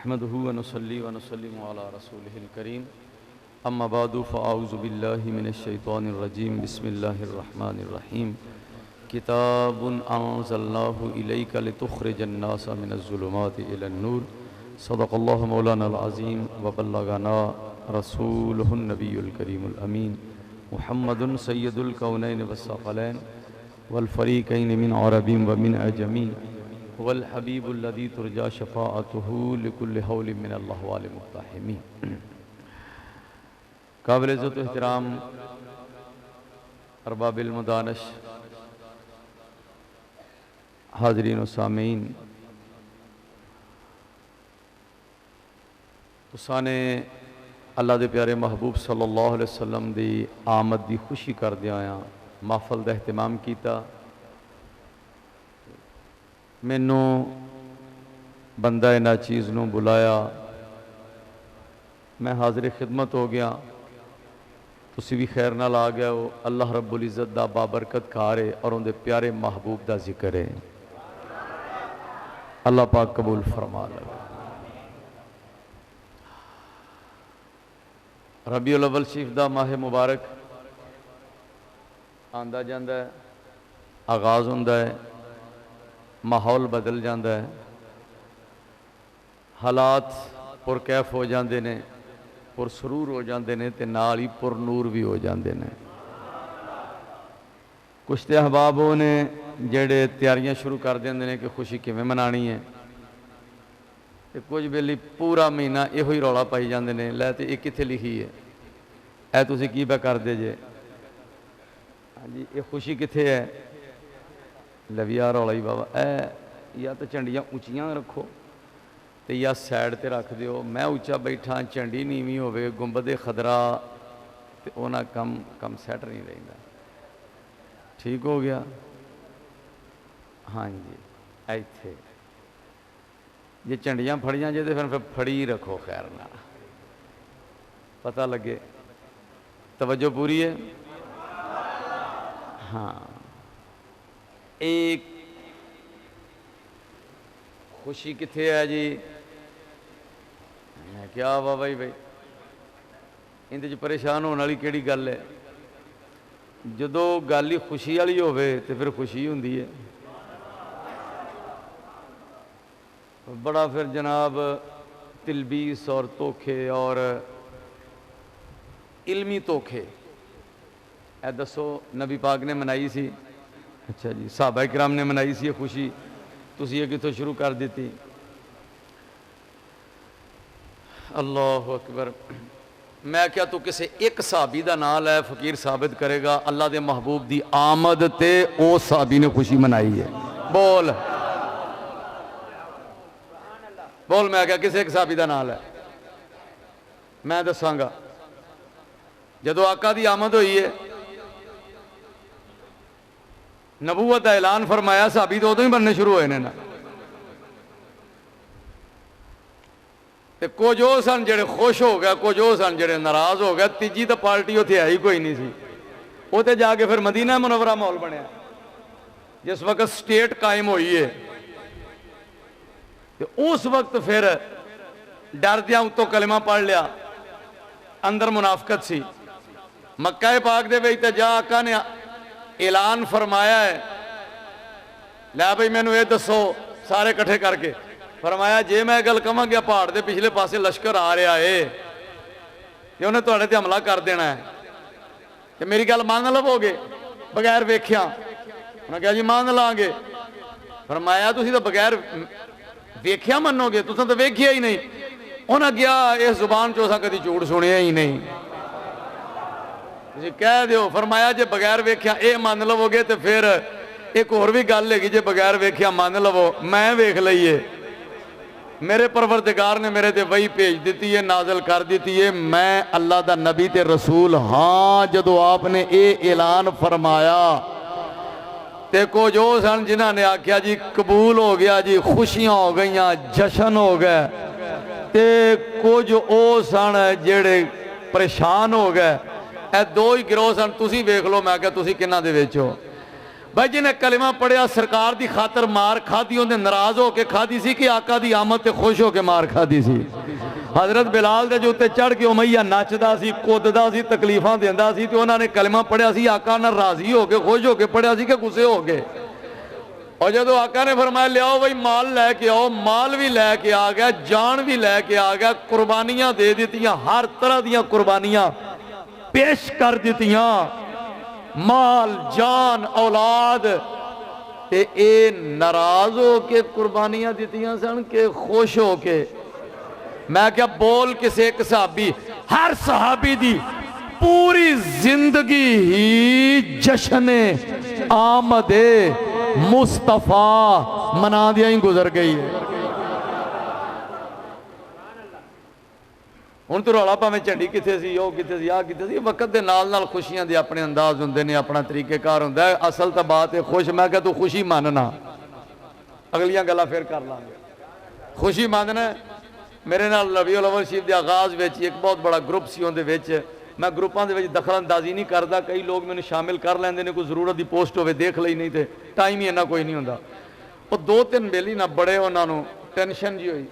नहमदुहु व नुसल्ली व नुसल्लिमु अला रसूलिहिल करीम अम्मा बादु फ़अऊज़ु बिल्लाहि मिनश शैतानिर रजीम बिस्मिल्लाहिर रहमानिर रहीम किताबुन अंज़लनाहु इलैका लितुख़रिजन नासा मिनज़ ज़ुलुमाति इलन नूर सदक़ल्लाहु मौलानाल अज़ीम व बल्लगना रसूलुहुन नबियुल करीमुल अमीन मुहम्मदुन सय्यदुल कौनैन वस्सक़लैन वल फ़रीक़ैन मिन अरबिन व मिन अजमी वल हबीबुल्लज़ी तुरजा शफ़ाअतुहु लिकुल्लि हौलिन मिनल्लाहि वाल मुक़्तहिमी। काबिल इज़्ज़त व एहतराम अरबाबिल मुदानश हाज़रीन व सामीन, तुसाने अल्लाह दे प्यारे महबूब सल्लल्लाहु अलैहि वसल्लम दी आमद दी खुशी करदे आया महफल दा एहतमाम किया। मैनू बंदा इन्ह चीज़ नूं बुलाया, मैं हाज़िर खिदमत हो गया, तुसी भी खैर नाल आ गए हो। अल्लाह रब्बुल इज़्ज़त दा बाबरकत कार है और उनके प्यारे महबूब दा जिक्र है। अल्लाह पाक कबूल फरमा लगा। रबीउल अव्वल शरीफ दा माह मुबारक आंदा जांदा है, आगाज़ हुंदा है, माहौल बदल जाता है, हालात पुरकैफ हो जाते हैं, पुरसरूर हो जाते हैं, तो नाल ही पुरनूर भी हो जाते हैं। कुछ तो अहबाब ने जेड़े तैयारियां शुरू कर देंगे ने कि खुशी किवें मनानी है, तो कुछ बेली पूरा महीना इहो ही रौला पाई जाते हैं, लै तो ये कित्थे लिखी है, ऐ तुसीं की पा करदे जे, हाँ जी ये खुशी कित्थे है, लविया रौला ही बाबा ऐ या तो झंडियाँ उचियां रखो तो या सैड ते रख दिओ। मैं उच्चा बैठा झंडी नीवी होवे गुंबदे खदरा तो उन्हां कम सैट नहीं रहिंदा। ठीक हो गया, हाँ जी इत्थे जे झंडियाँ फड़ियां जे तो फिर फड़ी रखो खैर ना, पता लगे। तवज्जो पूरी है, हाँ। एक खुशी कित्थे है जी, मैं क्या वाह भाई भाई इंदे च परेशान होने वाली केड़ी गल है। जदों गल ही खुशी वाली होवे ते फिर खुशी हुंदी है। बड़ा फिर जनाब तिलबीस और धोखे और इल्मी धोखे ए दसो नबी पाक ने मनाई सी, अच्छा जी सहाबा किराम ने मनाई सी खुशी, तुसी ये कितों शुरू कर दी। अल्लाह अकबर। मैं क्या तू किसी एक सहाबी का नाम लै, फकीर साबित करेगा अल्लाह के महबूब की आमद ते उस सहाबी ने खुशी मनाई है। बोल बोल, मैं क्या किसी एक सहाबी का नाम लै, मैं दसांगा। जदों आका की आमद हुई है, नबूवत का ऐलान फरमाया, सहाबी तो उदों ही बनने शुरू होए ने ना। ते कुछ वो सन जेड़े खुश हो गए, कुछ वो सन जेड़े नाराज हो गए, तीजी तो पार्टी उत्थे है ही कोई नहीं सी। वो तो जाके फिर मदीना मुनव्वरा माहौल बनया जिस वक्त स्टेट कायम हुई है। तो उस वक्त फिर डरदियां उत्तों कलिमा पढ़ लिया, अंदर मुनाफकत सी। मक्का पाक दे विच ते जा आका ने ऐलान फरमाया है, लै भाई मैनू ये दसो सारे इकट्ठे करके, फरमाया जे मैं गल कहांगा पहाड़ के पिछले पासे लश्कर आ रहा है तो उन्हें तुहाडे ते हमला कर देना है, तो मेरी गल मान लवोगे बगैर वेख्या? उन्हें कहा जी मान लांगे। फरमाया तुसीं तो बगैर वेख्या मनोगे, तुसां तो वेख्या ही नहीं। उन्हें गया इस जुबान चो असां कदी झूठ सुनिया ही नहीं, तुसीं कह दिओ। फरमाया जे बगैर वेख्या ये मान लवोगे तो फिर एक होर भी गल हैगी, जे बगैर वेख्या मान लवो, मैं वेख लईए, मेरे परवरदिगार ने मेरे ते वही भेज दी है, नाजल कर दी है, मैं अल्लाह दा नबी ते रसूल हाँ। जदों आपने ये ऐलान फरमाया ते कुछ वो सन जिन्हों ने आख्या जी कबूल हो गया जी, खुशियां हो गई, जशन हो गए, ते कुछ वो सन जेड़े परेशान हो गए। ए दो ही गिरोह सन, तुसी वेख लो। मैं क्या तुसी किन्हां दे विच हो? भाई जिन्हें कलिमा पढ़िया सरकार की खातर मार खाधी उन्हें नाराज होकर खाधी सी कि आका की आमद से खुश होकर मार खाधी सी। हजरत बिलाल के जो उत्ते चढ़ के उमैया नचदा सी कुददा सी तकलीफा देंदा सी तो उन्होंने कलिमा पढ़िया सी आका ना राजी होकर खुश होकर पढ़िया सी कि गुस्से हो गए। और जो आका ने फरमाया लियाओ भाई माल लैके आओ, माल भी लैके आ गया, जान भी लैके आ गया, कुर्बानियां दे दित्तियां, हर तरह दियां कुर्बानियां पेश कर दित्तियां, माल जान औलाद। ते ए नाराज हो के कुर्बानियां दित्तियां सन के खुश हो के? मैं क्या बोल किसे एक सहाबी, हर सहाबी दी पूरी जिंदगी ही जश्न आमदे मुस्तफा मना दिया ही गुजर गई है। हुण तो रौला भावें झंडी किथे सी, ओ किथे सी, आ किथे सी, वक्त दे नाल नाल खुशियां दे अपने अंदाज हुंदे ने, अपना तरीकेकार हुंदा है। असल तो बात है खुश। मैं क्या तू खुशी मानना, अगलियां गल्लां फिर कर लांगे। खुशी मानना मेरे नाल रबीउल अव्वल शरीफ के आगाज में एक बहुत बड़ा ग्रुप सी, उहदे विच मैं ग्रुपां दे विच दखल अंदाजी नहीं करता। कई लोग मैंने शामिल कर लैंदे ने, कोई जरूरत की पोस्ट होवे देख लई, नहीं तो टाइम ही इन्ना कोई नहीं हुंदा। वो 2-3 बेली ना बड़े उन्होंने टेंशन जी हुई,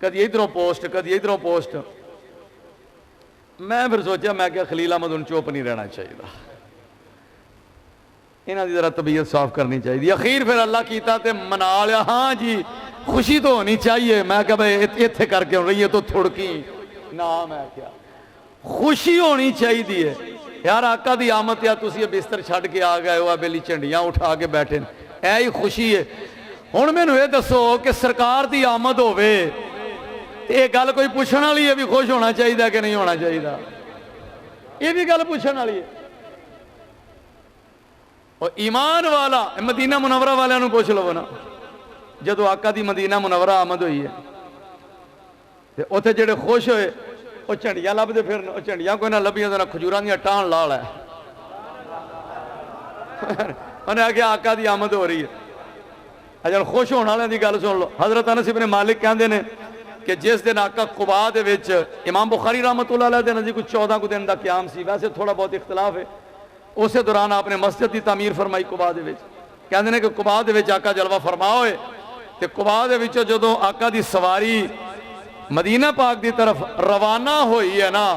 कदी इधरों पोस्ट कदी इधरों पोस्ट। मैं फिर सोचा, मैं क्या खलील अहमद हुण चुप नहीं रहना चाहिए, इन्हां दी जरा तबीयत साफ करनी चाहिए। अखीर फिर अल्लाह कीता ते मना लिया। हाँ जी खुशी तो होनी चाहिए। मैं क्या भाई इत्थे करके हो रही है तो थुड़की ना, मैं क्या खुशी होनी चाहिए है यार। आका दी आमद या तुसी बिस्तर छड़ के आ गए हो, बेली झंडियां उठा के बैठे, ऐ ही खुशी है। हुण मैनूं ये दसो कि सरकार दी आमद होवे ये गल कोई पूछण वाली है भी खुश होना चाहिए कि नहीं होना चाहिए? ये भी गल पूछण वाली है। और ईमान वाला मदीना मुनव्वरा वालियां नूं पुछ लवो ना, जदों आका दी मदीना मुनव्वरा आमद हुई है ते उत्थे जेड़े खुश होए वो झंडियां लभदे फिरन। झंडियां कोई ना लभियां तो खजूरां दी टाण ला लै। उन्हें आख्या आका दी आमद हो रही है। अच्छा खुश होने वालियां दी गल सुन लो। हजरत अनस इब्न मालिक कहंदे ने कि जिस दिन आका कुबा दे विच, इमाम बुखारी रहमतुल्लाह अलैह दे नज़दीक 14 दिन का क्याम सी, वैसे थोड़ा बहुत इख्तलाफ है। उस दौरान आपने मस्जिद की तामीर फरमाई कुबा दे विच। कहंदे ने कि कुबा दे विच आका जलवा फरमा होए ते कुबा दे विचों जदों आका दी सवारी मदीना पाक की तरफ रवाना हुई है ना,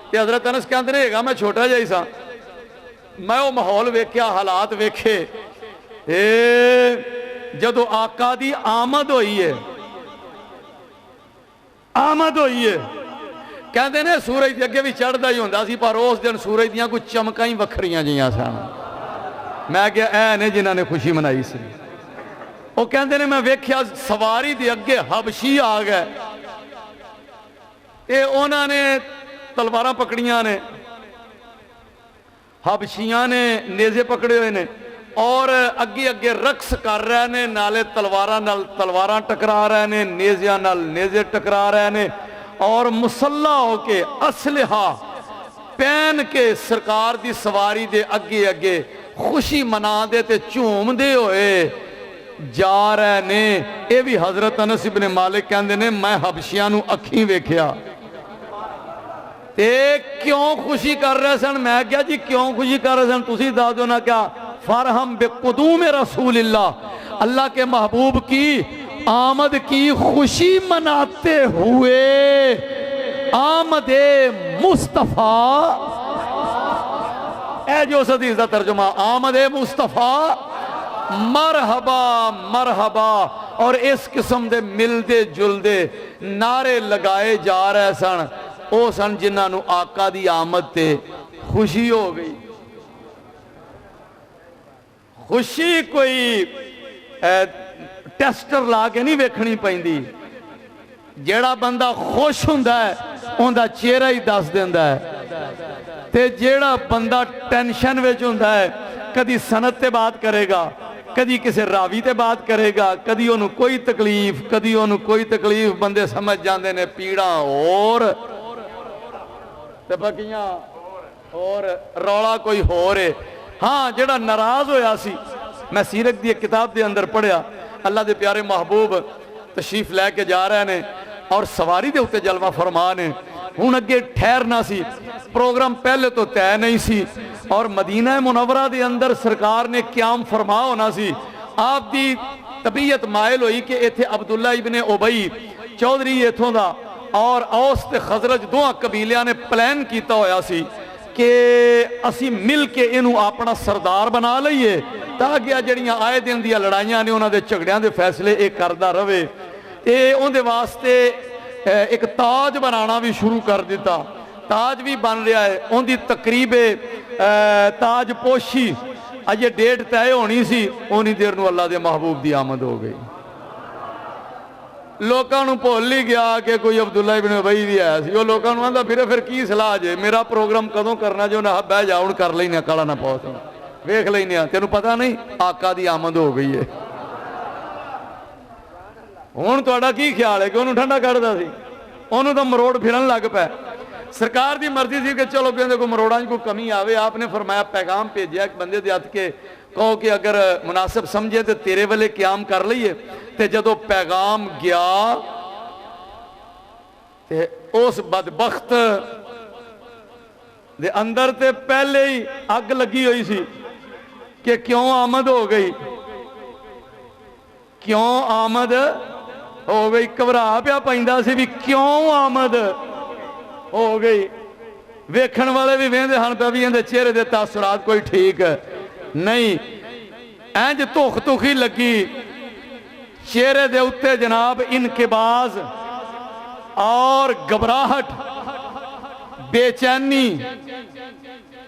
तो हजरत अनस कहते हैं मैं छोटा जिहा ही सा, मैं वो माहौल वेख्या, हालात वेखे। जदों आका दी आमद हुई है, आमद हुई है, कहते ने सूरज के अगे भी चढ़ता ही होंदा सी, पर उस दिन सूरज दियां कुछ चमकां ही वखरियां जिहियां सन। मैं क्या ऐ ने जिन्हां ने खुशी मनाई सी। वो कहते ने मैं वेख्या सवारी दे अगे हबशी आ गए, ये उन्होंने तलवारां पकड़ियां ने, हबशियां ने नेजे पकड़े हुए ने और अगे अगे रक्स कर रहे ने, नाले तलवारां नाल तलवारां टकरा रहे ने, नेजियां नाल नेजे टकरा रहे ने और मुसल्ला होके असलहा पहन के सरकार दी सवारी दे अगे अगे खुशी मनाते ते झूमदे हुए जा रहे ने। ये भी हजरत अनस इब्न मालिक कहंदे ने मैं हबशियां नूं अखीं वेख्या ते क्यों खुशी कर रहे सन। मैं क्या जी क्यों खुशी कर रहे सन, तुसी दस दो ना। क्या फरहम बेकुदूम रसूलिल्लाह, अल्लाह के महबूब की आमद की खुशी मनाते हुए आमदे मुस्तफ़ा, ए जो हदीस का तर्जुमा आमदे मुस्तफ़ा मरहबा मरहबा। और इस किस्म के मिलते जुलते नारे लगाए जा रहे सन। वो सन जिन्होंने आका दी आमद ते खुशी हो गई। खुशी कोई टेस्टर ला के नहीं वेखनी पैंदी, जेड़ा बंदा खुश हुंदा है उनका चेहरा ही दस दिंदा है, ते जेड़ा बंदा टेंशन विच हुंदा है कदी सनत ते बात करेगा, कदी किसी रावी ते बात करेगा, कदी उन्होंने कोई तकलीफ कदी उन्होंने कोई तकलीफ। बंदे समझ जाते हैं पीड़ा और ते बगियां और रौला कोई होर है। हाँ जेड़ा नाराज होया सी, मैं सीरत की एक किताब के अंदर पढ़िया, अल्लाह के प्यारे महबूब तशरीफ लैके जा रहे हैं और सवारी के उत्ते जलवा फरमा ने हुण अगे ठहरना सी, प्रोग्राम पहले तो तय नहीं सी और मदीना मुनव्वरा दे अंदर सरकार ने क्याम फरमा होना सी। आप दी तबीयत मायल हुई कि इत्थे अब्दुल्ला इब्ने उबई चौधरी इथों दा और औस ते खजरज दोवां कबीलियां ने प्लान किया होया सी कि असी मिल के इनू अपना सरदार बना लईए ताकि आ जड़ियां आए दिन दी लड़ाइयां ने उन्हां दे झगड़ियां दे फैसले ये करदा रवे। ये उहदे वास्ते एक ताज बनाना भी शुरू कर दिता, ताज भी बन रहा है। उनकी तकरीब ताज पोशी अजे डेट तय होनी सी, उन्नी देर नूं अल्लाह दे महबूब की आमद हो गई। लोगों भुल ही गया कि कोई अब्दुल्ला इब्न उबई भी आया सी। वो लोगों आंदा फिर की सलाह जे, मेरा प्रोग्राम कदों करना जो ना बह जा, हुण कर लेने काला ना पौत वेख लेने, तेनों पता नहीं आका की आमद हो गई है। हुण तुहाडा की ख्याल है कि उन्होंने ठंडा कढ़दा सी, उन्होंने तो मरोड़ फिरन लग पै। सरकार की मर्जी थी कि चलो कहते कोई मरोड़ा कोई कमी आवे, आपने फरमाया पैगाम भेजा बंदे दे हथ के कहो कि अगर मुनासिब समझे तो तेरे वाले क्याम कर लीए। तो जदों पैगाम गया तो उस बदबख्त दे अंदर ते पहले ही अग लगी हुई सी कि क्यों आमद हो गई, क्यों आमद हो गई। घबरा पिया पैंदा सी भी क्यों आमद हो गई। वेखण वाले भी वेंदे हन पे भी इहदे चेहरे दे तासुरात कोई ठीक नहीं, इंज धुख धुखी लगी चेहरे दे उत्ते जनाब इनकिबाज और घबराहट, बेचैनी,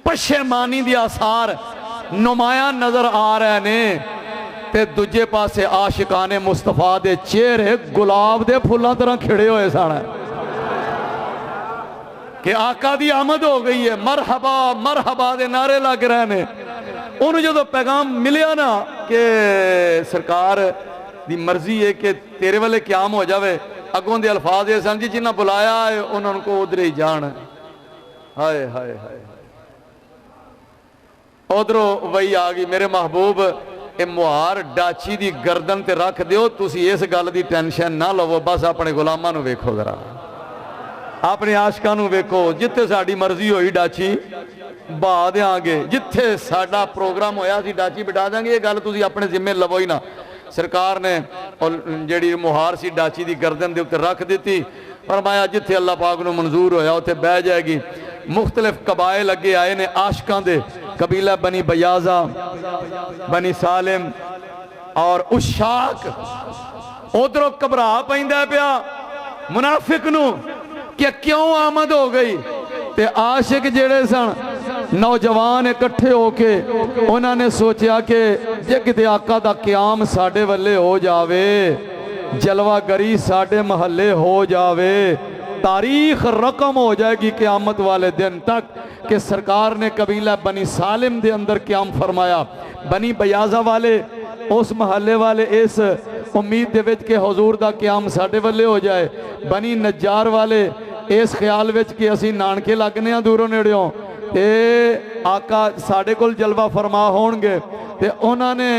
पशेमानी दी आसार नुमाया नजर आ रहे ने। ते दूजे पासे आशिकाने मुस्तफा दे चेहरे गुलाब दे फुल्लां तरह खिड़े हुए सन कि आका दी आमद हो गई है। मरहबा मरहबा दे नारे लग रहे ने। उन्होंने जो पैगाम मिलिया ना कि सरकार दी मर्जी है कि तेरे वाले क्याम हो जावे, अगों दे अल्फाज ये सन जी जिन्हें बुलाया है उन्होंने को उधर ही जान। हाय हाय हाय, उधरों वही आ गई मेरे महबूब, ये मुहार डाची दी गर्दन ते रख दिओ, तुसी इस गल दी टेंशन ना लवो, बस अपने गुलामां नूं वेखो, जरा अपने आशकां नूं वेखो। जिथे साडी मर्जी होई डाची बहा देंगे, जिथे साडा प्रोग्राम होया सी डाची बिठा देंगे। ये गल तुसी अपने जिम्मे लवो ही ना। सरकार ने जिहड़ी मुहार सी डाची दी गर्दन दे उत्ते रख दी, फरमाया जिथे अल्लाह पाक नूं मंजूर होया उत्थे बह जाएगी। मुख्तलिफ कबाइल अगे आए ने आशकां दे, कबीला बनी बयाजा, बनी सालिम और उशाक। उधरों घबरा पैंदा पिया मुनाफिक नूं कि क्यों आमद हो गई। ते आशिक जेड़े सन नौजवान इकट्ठे होके उन्होंने सोचा कि जे किते आका दा क्याम साडे वल्ले हो जावे, जलवागरी साडे महल्ले हो जावे, तारीख रकम हो जाएगी क़यामत वाले दिन तक कि सरकार ने कबीला बनी सालिम दे अंदर क्याम फरमाया। बनी बयाजा वाले उस महल्ले वाले इस उम्मीद दे विच कि हुजूर दा क्याम साडे वल्ले हो जाए, बनी नज्जार वाले इस ख्याल विच कि असी नानके लगने आ दूरों नेड़ियों ते आका साडे कोल जलवा फरमा होणगे। ते उन्होंने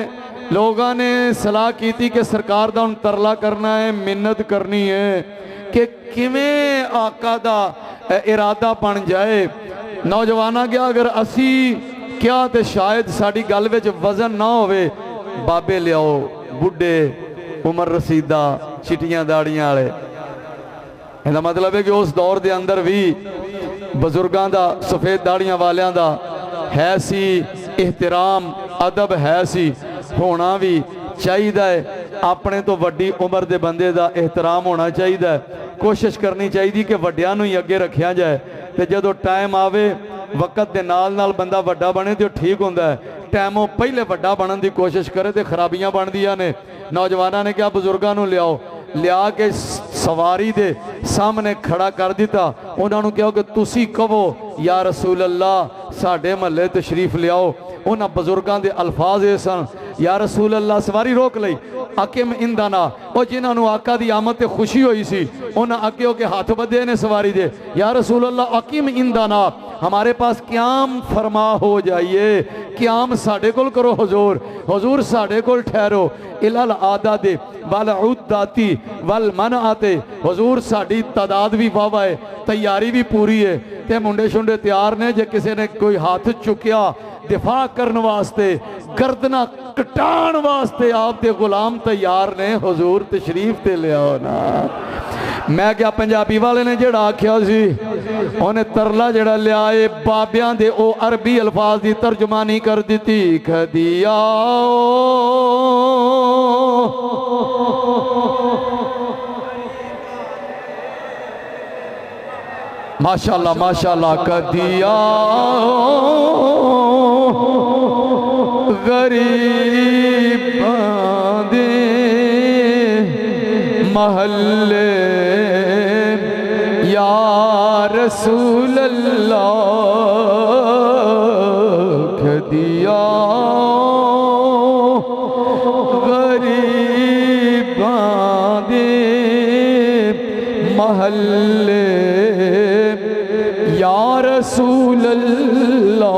लोगों ने सलाह की थी कि सरकार दा हुण तरला करना है, मिन्नत करनी है कि किवें आका दा इरादा बन जाए। नौजवाना क्या अगर असी क्या तो शायद साड़ी गल विच वजन ना होवे, बाबे लियाओ बुढ़े उमर रसीदा चिट्टियां दाड़ियां वाले। इसका मतलब है कि उस दौर के अंदर भी बजुर्गों का सफ़ेद दाड़ियां वालियां दा है सी एहतराम, अदब है सी, होना भी चाहिए। अपने तो वड्डी उम्र के बंदे का एहतराम होना चाहिए। कोशिश करनी चाहिए कि वड्डियां नूं ही अगे रखा जाए। तो जो टाइम आवे वक़्त के नाल नाल बंदा वड्डा बने तो ठीक होंदा है। टाइमों पहले वड्डा बनने की कोशिश करे तो खराबियां बनदियां ने। नौजवानों ने क्या बजुर्गों को लियाओ, लिया के सवारी दे सामने खड़ा कर दिता। उन्होंने कहो कि तुसी कहो या रसूल अल्लाह साडे महल्ले तशरीफ लियाओ। उन्होंने बजुर्गों के अल्फाज ये सन, या रसूल अल्लाह सवारी रोक लई, अकिम इंदाना, वो जिन्होंने आका दी आमद ते खुशी हुई सी उन्हें अगे होके हाथ बधे ने सवारी दे, या रसूल अल्लाह अकिम इंदाना, हमारे पास क्याम फरमा हो जाइए, क्याम साढ़े कोल करो हुजूर, हुजूर साढ़े कोल ठहरो, इलाल आदा दे वल उद्दाती वल मन आते, हुजूर साड़ी तादाद भी वावा है, तैयारी भी पूरी है, ते मुंडे शुंडे तैयार ने, जे किसी ने कोई हाथ चुकिया दिफा करने वास्ते, गर्दना कटाण वास्ते आप ते गुलाम तैयार ने, हुजूर तशरीफ ते ले आओ ना। मैं क्या पंजाबी वाले ने जड़ा आख्या सी उन्हें तरला जड़ा लिया बाबियां दे ओ अरबी अल्फाज की तर्जमानी कर दी, खदिया माशाल्लाह माशाल्लाह, कदिया गरीब दे महल्ले या रसूल अल्लाह, खदिया गरीब दे महल्ले या रसूल अल्लाह,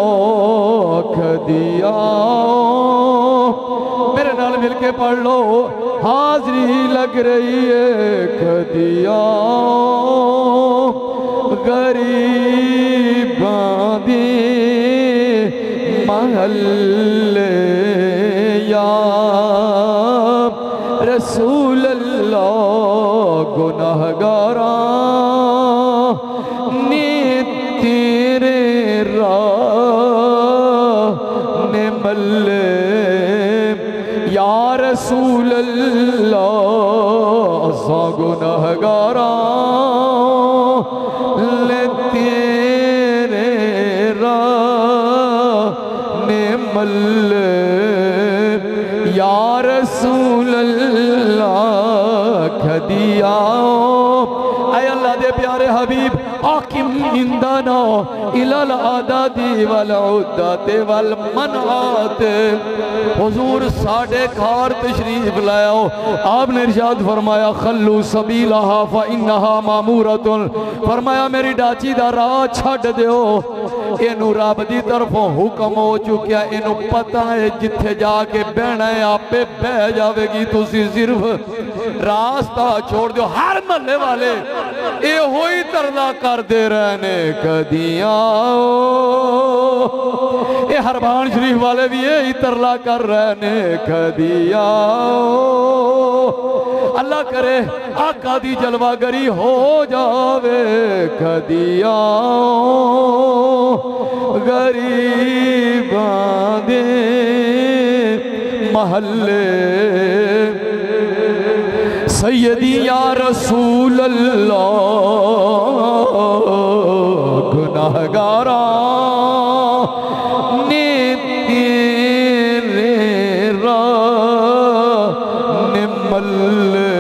खदिया। मेरे नाल मिल के पढ़ लो, हाजरी लग रही है, खदिया गरीबां दे महल्ले या रसूल अल्लाह, गुनाहगारा ने तेरे राह ने मल्ले या रसूल अल्लाह, असा गुनाहगारा ले तेरे राह ने मल्ले या रसूल अल्लाह, खदिया। ऐ अल्लाह दे प्यारे हबीब आकिम इंदाना इलल आदादी वल उद्दाते वल मनात, हुजूर साढ़े घर तशरीफ लाओ। आपने इरशाद फरमाया खल्लू सबीलहा फ इन्नहा मामूरतुन, फरमाया मेरी डाची दा राह छड्ड दिओ, इनू रब दी तरफों हुक्म हो चुकिया, इनू पता है जिथे जाके बहना है आपे बह जाएगी, तुसी सिर्फ रास्ता छोड़ दो। हर महल्ले वाले ये होई तरला करते रहने, कदिया ये हरबान शरीफ वाले भी यही तरला कर रहे ने, कदिया। अल्लाह करे आका दी जलवागरी हो जावे, कदिया गरीबां दे महल्ले सैयदी या रसूल अल्लाह, गुनाहगारा ने तेरे राह ने मल्ले,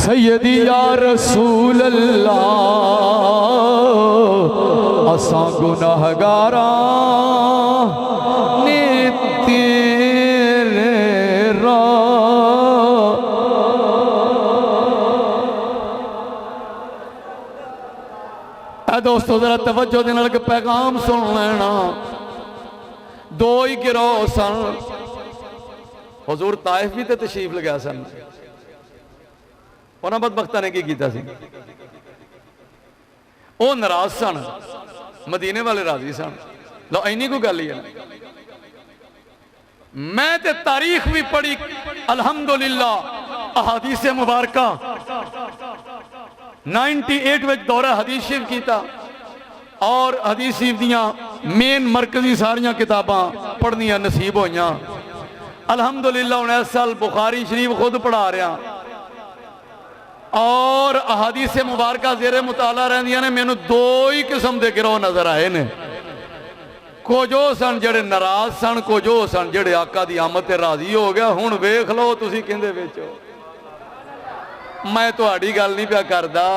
सैयदी या रसूल अल्लाह, असा गुनाहगारा ने तेरे राह। दोस्तों जरा तवज्जो दे नाल पैगाम सुन लेना। दो ही गिरोह सन, हुजूर ताइफ भी तो तशरीफ लगा सन, उन्होंने बदबख्तां ने की कीता सी, वो नाराज सन, मदीने वाले राजी सन। लो इन्नी कोई गल ही है। मैं ते तारीख भी पढ़ी अल्हम्दुलिल्लाह, अहादीस मुबारका 98 में दौरा हदीस शरीफ किया और हदीस शरीफ दियां मेन मरकजी सारियां किताबां पढ़नियां नसीब होइयां। अल्हम्दुलिल्लाह हुण इस साल बुखारी शरीफ खुद पढ़ा रहा और अहादीस मुबारका जेरे मुताला रहिंदियां ने। मैनू दो ही किस्म के गिरोह नजर आए ने, कुछ सन जेड़े नाराज सन, कुछ सन जेड़े आका दी आमद ते राजी हो गया। हुण वेख लो तुसीं किहदे विच हो। मैं तुहाडी गल नहीं पिया करदा,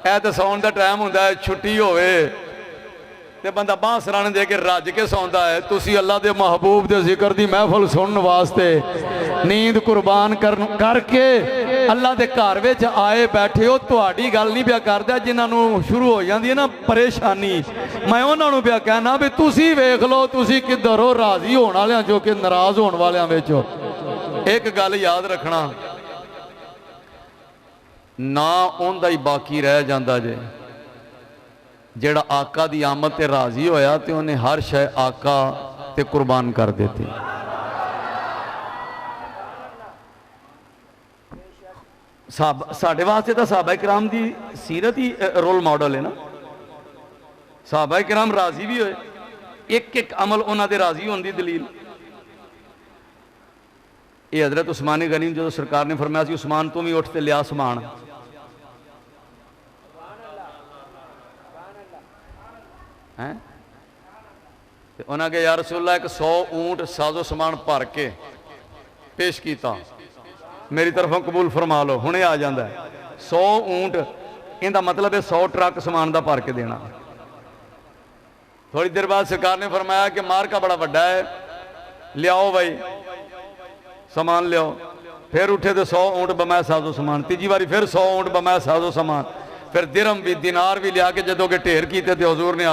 ऐ तो सौण दा टाइम हुंदा है, छुट्टी होवे ते बंदा बांह सराने दे के रज के सौंदा है। तुसी अल्लाह दे महबूब दे जिक्र दी महफिल सुनने वास्ते नींद कुर्बान करके अल्लाह दे घर विच आए बैठे हो। तुहाडी गल नहीं पिया करदा, जिन्हां नूं शुरू हो जांदी है ना परेशानी, मैं उन्हां नूं पिया कहना भी तुसी वेख लो तुसी किधर हो, राजी होण वालियां जो कि नाराज होण वालियां विच हो। एक गल याद रखना, ना उनदा ही बाकी रह जांदा जे जेड़ा आका दी आमद ते राजी होया ते उन्हें हर शय आका ते कुर्बान कर देती। साडे वास्ते तो सहाबा किराम दी सीरत ही रोल मॉडल है ना। सहाबा किराम राजी भी होए, एक एक अमल उन्हां दे राजी होने दी दलील। ये हजरत उस्मान गनी जो सरकार ने फरमाया सी उस्मान तू भी उठ ते लिया समान, हैं उन्हें कहा यार रसूलल्लाह एक 100 ऊंट साजो समान भर के पेश किया, मेरी तरफों कबूल फरमा लो, हुणे आ जाता है। 100 ऊंट इनका मतलब है 100 ट्रक समान का भर के देना। थोड़ी देर बाद सरकार ने फरमाया कि मार्का बड़ा वड्डा है, लियाओ भाई समान लियाओ। फिर उठे तो 100 ऊंट बमाया साजो समान, तीजी बारी फिर 100 ऊंट बमाया साजो समान, फिर दिरम भी दिनार भी लिया के जदों के ढेर किए तो हजूर ने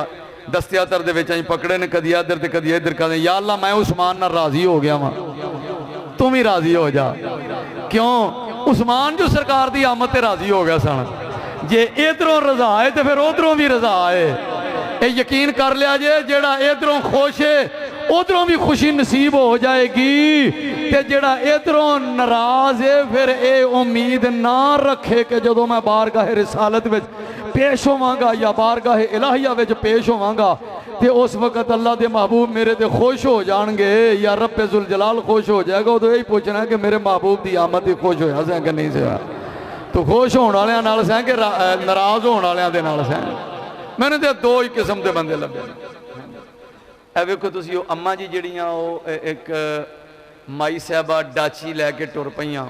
दस्तियातर दे विच पकड़े ने, कदी इधर ते कदी इधर, कहते या अल्लाह मैं उस्मान नाल राजी हो गया वां, तू भी राजी हो जा। क्यों? उस्मान जो सरकार दी आमद ते राजी हो गया सन। जे इधरों रजा है तो फिर उधरों भी रजा है। ये यकीन कर लिया जे जेड़ा इधरों खुश है उधरों भी खुशी नसीब हो जाएगी, ते जेड़ा इधरों नाराज है फिर ये उम्मीद ना रखे कि जदों मैं बारगाह रिसालत विच पेश होवांगा या बारगाह इलाहिया विच पेश होवांगा ते उस वक्त अल्लाह दे महबूब मेरे ते खुश हो जाएंगे या रब्बे जुल जलाल खुश हो जाएगा। उदों यही पूछना कि मेरे महबूब की आमद ही खुश होया सैं कि नहीं सैं। तो खुश होने वालियां नाल सैं कि नाराज होने वालियां दे नाल सैं। मैंने तो दो ही किस्म के बंदे लभे। ए वेखो तुसीं ओ अम्मा जी जिहड़ियां ओ एक माई साहबा डाची लैके टुर पईयां,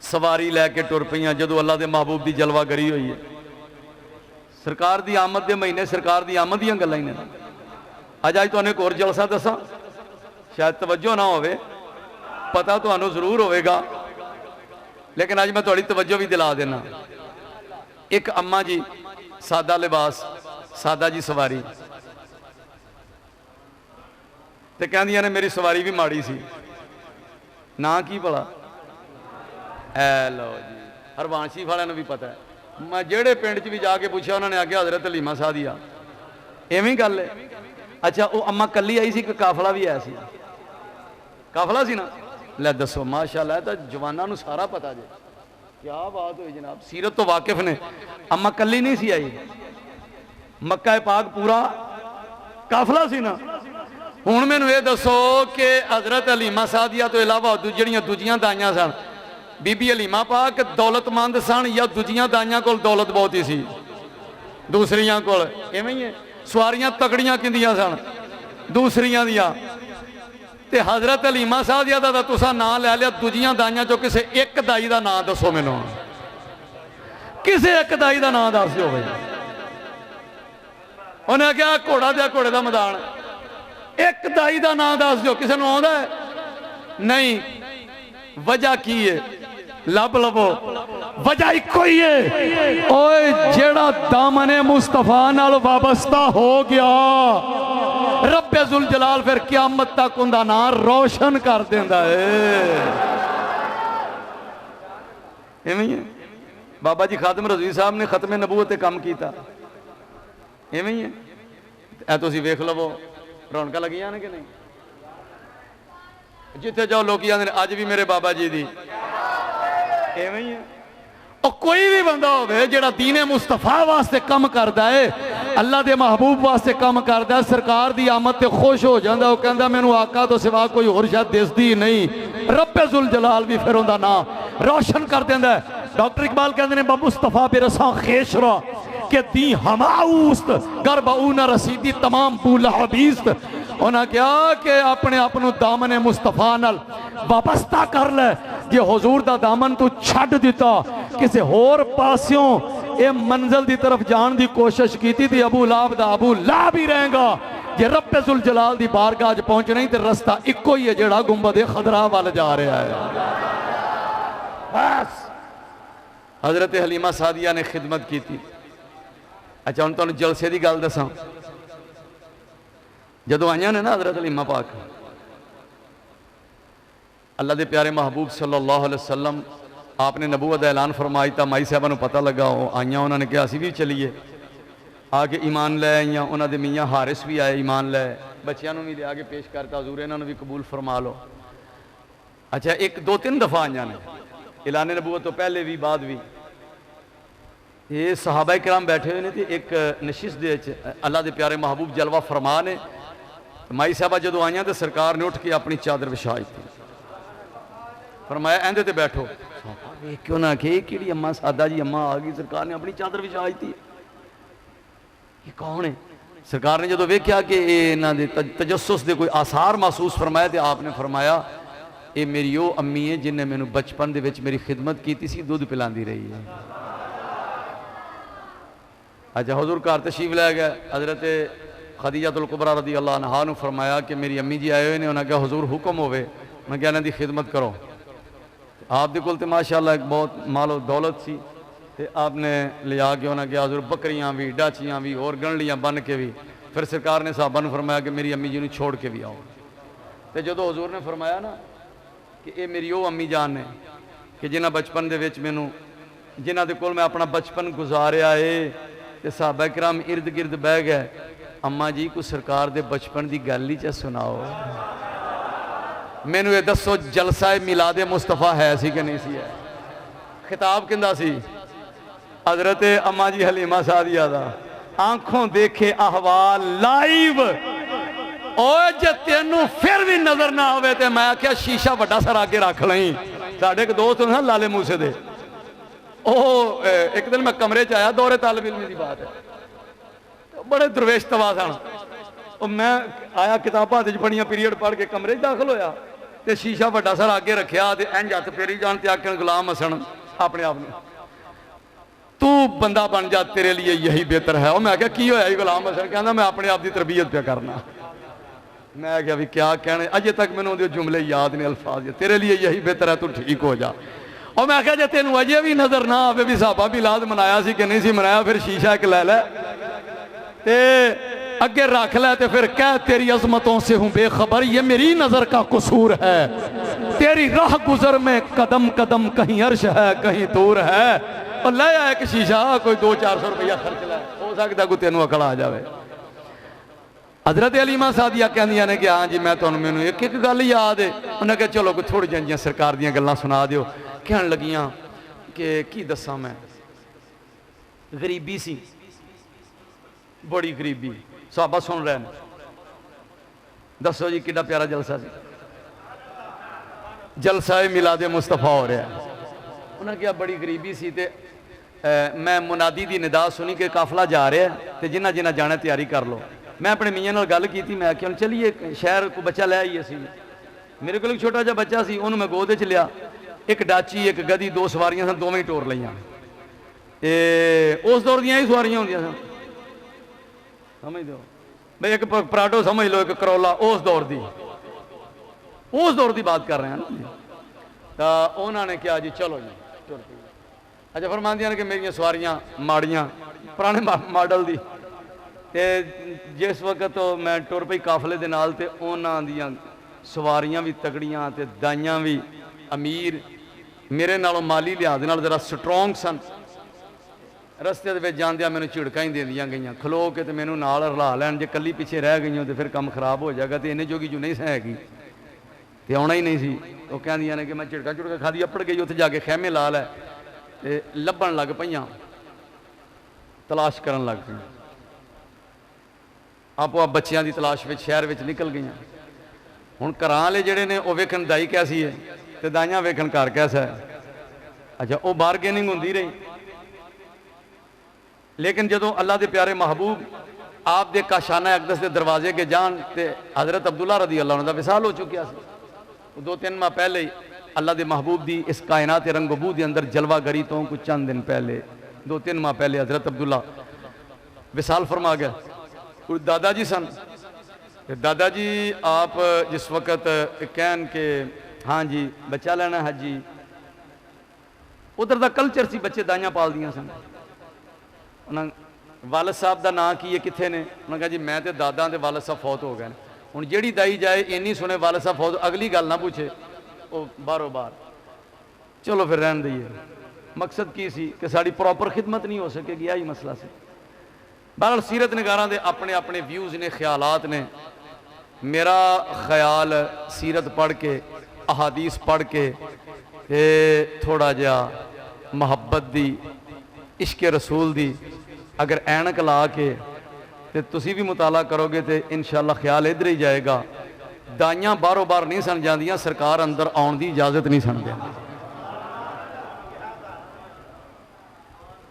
सवारी लैके टुर पईयां जदों अल्लाह दे महबूब की जलवागरी हुई है। सरकार की आमद के महीने सरकार की आमद दियां गल्लां ही ने। अज तुहानूं एक होर जलसा दसां, शायद तवज्जो ना होवे, पता तुहानूं जरूर होवेगा, लेकिन अज मैं तुहाडी तवज्जो भी दिला देना। एक अम्मा जी सादा लिबास, सादा जी सवारी, ते कहंदियां ने मेरी सवारी भी माड़ी सी। ना की भला? ऐ लो जी, हरवांशी वालियां भी पता है। मैं जेड़े पिंड च भी जाके पूछा उन्होंने आख्या हजरत हलीमा सादिया, इवें गल है। अच्छा वो अम्मा कली आई सी कि काफला भी है सी? काफला सी ना। लै दसो माशाअल्लाह, तो जवाना नूं सारा पता जे, क्या बात हुई जनाब, सीरत तो वाकिफ ने। अम्मा कली नहीं सी आई, मक्का पाक पूरा काफला सी ना। हुण मैनूं ये दसो कि हजरत हलीमा सादिया तो इलावा जिहड़ियां दूजियां दाइयां सन, बीबी हलीमा पाक दौलतमंद सन या दूजियां दाइयां कोल दौलत बहुत ही सी? दूसरियां कोल इवें ही है। सवारियां तकड़ियां किंदियां सन दूसरियां दियां। ते हजरत हलीमा सादिया दा तुसां नाम लै लिया, दूजियां दाइयां चो किसे एक दाई का नाम दसो मैनूं, किसे एक दाई का नाम दस दो भाई। उन्हें आख्या घोड़ा दिया घोड़े का मैदान, एक दाई का नाम दस दो, किसी नूं आउंदा है? नहीं। वजह की है? लब लवो, वजह इको ही है। ओए जेड़ा दामने मुस्तफा नाल वाबस्ता हो गया, रब्बे जुल जलाल फिर क़यामत तक उनका नाम रोशन कर देंदा है। इवें ही है। बाबा जी खादिम रज़वी साहब ने खत्मे नबूवत ते काम किया, इवें ही है। ऐ तुसीं वेख लवो, रौनक लगियां ने कि नहीं? जिथे जाओ लोग आते हैं अज भी मेरे बाबा जी दी, इवें ही है। और कोई भी बंदा हो जिहड़ा दीने मुस्तफा वास्ते कम करता है, अल्लाह के महबूब वास्ते कम करता है, सरकार की आमद से खुश हो जाता। वो कहता मैनू आका तो सिवा कोई होर शायद दिसदी ही नहीं। रब्बे जुल जलाल भी फिर उनका नाम रोशन कर देंदा है। डॉक्टर इकबाल कहते हैं मुस्तफा बेरसा खेशरा के दी हमाउस्त गरबाऊ न रसीदी तमाम बूला हबीस्त। उन्हें कहा कि अपने आप दामन मुस्तफा नाल वाबस्ता कर ले। जे हुजूर दा दामन तू छड्ड दिता, किसी होर पासियों ये मंजिल की तरफ जाने की कोशिश की थी अबू लाभ दा अबू लाभ ही रहेगा जे रब्बे जुल जलाल दी बारगाह च पहुंचना ही तो रस्ता इको ही है जेड़ा गुंबद खदरा वाल जा रहा है। बस हजरत हलीमा सादिया ने खिदमत की थी। अच्छा हम तुहानूं जलसे की गल दसां, जदों आईयां ने ना हजरत हलीमा पाक अल्लाह के प्यारे महबूब सल्लल्लाहु अलैहि वसल्लम आपने नबूवत ऐलान फरमाई तो माई साहबा नूं पता लगा, आईयां उन्होंने कहा असीं भी चलीए, आके ईमान लै आईयां। उन्होंने मियाँ हारिस भी आए ईमान लै, बच्चों भी लिया के पेश करता हजूर इन्होंने भी कबूल फरमा लो। अच्छा एक दो तीन दफ़ा आईयां ने ऐलान नबूवत तो पहले भी बाद भी। ये सहाबा किराम बैठे हुए ने तो एक नशिश दे अल्लाह के प्यारे महबूब जलवा फरमा ने, माई साहबा जदों आईयां तो सरकार ने उठ के अपनी चादर विछाई थी, फरमाया एंदे ते बैठो। क्यों ना कि कि अम्मा सादा जी अम्मा आ गई, सरकार ने अपनी चादर विछाई थी, ये कौन है? सरकार ने जो वेख्या कि इन्हां दे तजस्सुस दे कोई आसार महसूस फरमाया तो आपने फरमाया ये मेरी वो अम्मी है जिन्हें मैनू बचपन दे विच मेरी खिदमत की सी, दूध पिलांदी रही है। अच्छा हजूर घर तशरीफ लै गए, हजरत खदीजतुल कुबरा रदी अल्लाह अन्हा नूं फरमाया कि मेरी अम्मी जी आए हुए ने, उन्होंने कहा हजूर हुक्म होवे, मैं क्या इन्हां दी खिदमत करो। आप दे कोल ते माशाअल्लाह एक बहुत मालो दौलत सी ते आपने लिया के उन्हें कहा हजूर बकरियां भी डाचियां भी और गणलियां बन के भी। फिर सरकार ने साहबा नूं फरमाया कि मेरी अम्मी जी नूं छोड़ के भी आओ। तो जो हजूर ने फरमाया ना कि ये मेरी वो अम्मी जान ने कि जिन्हें बचपन दे विच मैनू जिन्हां दे कोल मैं अपना बचपन गुजारिया है, तो साहबा किराम इर्द गिर्द बह गए, अम्मा जी को सरकार दे बचपन की गल ही च सुनाओ, मैनू ये दसो जलसा मिलादे मुस्तफा है सी कि नहीं सी है? खिताब किंदा सी? हजरत अम्मा जी हलीमा सादिया दा, आंखों देखे अहवाल लाइव। और जे तेनू फिर भी नजर ना आवे तो मैं क्या शीशा बड़ा सारा आगे रख लई। साढ़े एक दोस्त ना लाले मूसे दे, एक दिन मैं कमरे च आया, दौरे तालिब इल्म की बात है, बड़े दरवेश तवा सन, मैं आया किताबां पढ़ियां पीरीयड पढ़ के कमरे दाखिल होया तो शीशा बड़ा सारा आगे रखा तो इंज हथ फेरी जान ते आखन गुलाम हसन अपने आप में, तू बंदा बन जा तेरे लिए यही बेहतर है। और मैं क्या की होया गुलाम हसन? कहना मैं अपने आप की तरबियत पे करना। मैं क्या भी क्या कहने, अजे तक मैंने उहदे जुमले याद ने, अल्फाज तेरे लिए यही बेहतर है, तू ठीक हो जा। और मैं क्या जे तेन अजे भी नजर ना आवे भी साहबा मिलाद मनाया सी कि नहीं सी मनाया, फिर शीशा एक लै लै ते अगे रख लै ते फिर कह तेरी अजमतों से हूं बेखबर, ये मेरी नजर का कसूर है, तेरी राह गुजर में कदम कदम कहीं अर्श है कहीं दूर है। और ले आया एक शीशा, कोई 200-400 रुपया खर्च लै, हो सकता कोई तेन अकल आ जाए। हजरत हलीमा सादिया कहदियां ने कि हाँ जी मैं तुहानूं मैनूं एक एक गल याद है। उन्हें कहा चलो कोई थोड़ी जिहियां सरकार दीयां गल्लां सुना दिओ। कहन लगियां कि की दसां मैं, गरीबी सी, बड़ी गरीबी। साहबा सुन रहे हैं, दसो जी कितना प्यारा जलसा सी, जलसा मिलादे मुस्तफा हो रहा है। उन्हें कहा बड़ी गरीबी सी ते मैं मुनादी की निदा सुनी कि काफला जा रहा है तो जिन्हें जिन्हें जाना तैयारी कर लो। मैं अपने मियाँ नाल गल की, मैं आख्या चलिए शहर को बच्चा लै आइए सी। मेरे को एक छोटा जहा बच्चा सी, उन्होंने मैं गोद च लिया, एक डाची एक गधी दो सवारियां सन, दोवें टोर लईयां। उस दौर दियां ही सवारियां होंदियां सन, समझ दो भाई, एक पराठो समझ लो, एक करोला, उस दौर की बात कर रहे हैं ना। तो उन्होंने कहा जी चलो जी टुर पई। अच्छा फरमांदियां ने कि मेरियां सवारियां माड़ियां पुराने मॉडल दी, ते जिस वक्त तो मैं टुर पई काफले दे नाल ते उन्हां दियां सवारियां भी तगड़ियां ते दाइयां भी अमीर, मेरे नालों माली लिहाज नाल जरा स्ट्रोंग सन। रस्ते दे जांदियां मैनूं झिड़कां ही देंदियां गईयां, खलो के ते मैनूं नाल रला लैण, जे कल्ली पिछे रह गई तो फिर काम खराब हो जाएगा, तो इन्ने जोगी जो नहीं हैगी तो आना ही नहीं सी। वो कहदियां ने कि मैं झिड़का झुड़का खादी अपड़ गई, उत्थे जाके खैमे ला लै ते लभण लग पईयां, तलाश करन लग पईयां, आपो आप बच्चियां की तलाश में शहर में निकल गई। हुण घरां वाले जिहड़े ने वो वेखण दाई कैसी है ते दाइयां वेखण घर कैसा है। अच्छा वो बारगेनिंग होंदी रही, लेकिन जदों अल्लाह के प्यारे महबूब आप दे काशाना अकदस के दरवाजे के जान ते हज़रत अब्दुल्ला रदी अल्लाह अन्हु दा विसाल हो चुकिया सी। 2-3 माह पहले ही अल्लाह के महबूब की इस कायनात रंगबू के अंदर जलवागरी तो कुछ चंद दिन पहले 2-3 माह पहले हजरत अब्दुल्ला विसाल फरमा गया। कोई दादा जी सन, दादा जी आप जिस वक्त कहन के हाँ जी बच्चा लेना है जी, उधर का कल्चर सी बच्चे दाइयां पाल दियां सन। उन्होंने वालद साहब का नाम की है, कितने ने? उन्होंने कहा जी मैं तो दादा तो वालद साहब फौत हो गए। हुण जिहड़ी दाई जाए इन्नी सुने वालद साहब फौत, अगली गल ना पूछे, वो बारों बार चलो फिर रहन दईए। मकसद की सी कि साड़ी प्रॉपर खिदमत नहीं हो सकेगी, यही मसला से। बहरहाल सीरत निगारां दे अपने अपने व्यूज़ ने, ख्यालात ने। मेरा ख्याल सीरत पढ़ के, अहादीस पढ़ के थोड़ा जिहा मुहब्बत दी, इश्क रसूल दी अगर ऐनक ला के ते तुसी भी मुताला करोगे तो इंशाअल्लाह ख्याल इधर ही जाएगा। दाइयां बारों बार नहीं सन जांदियां, सरकार अंदर आउण दी इजाजत नहीं सन देंदी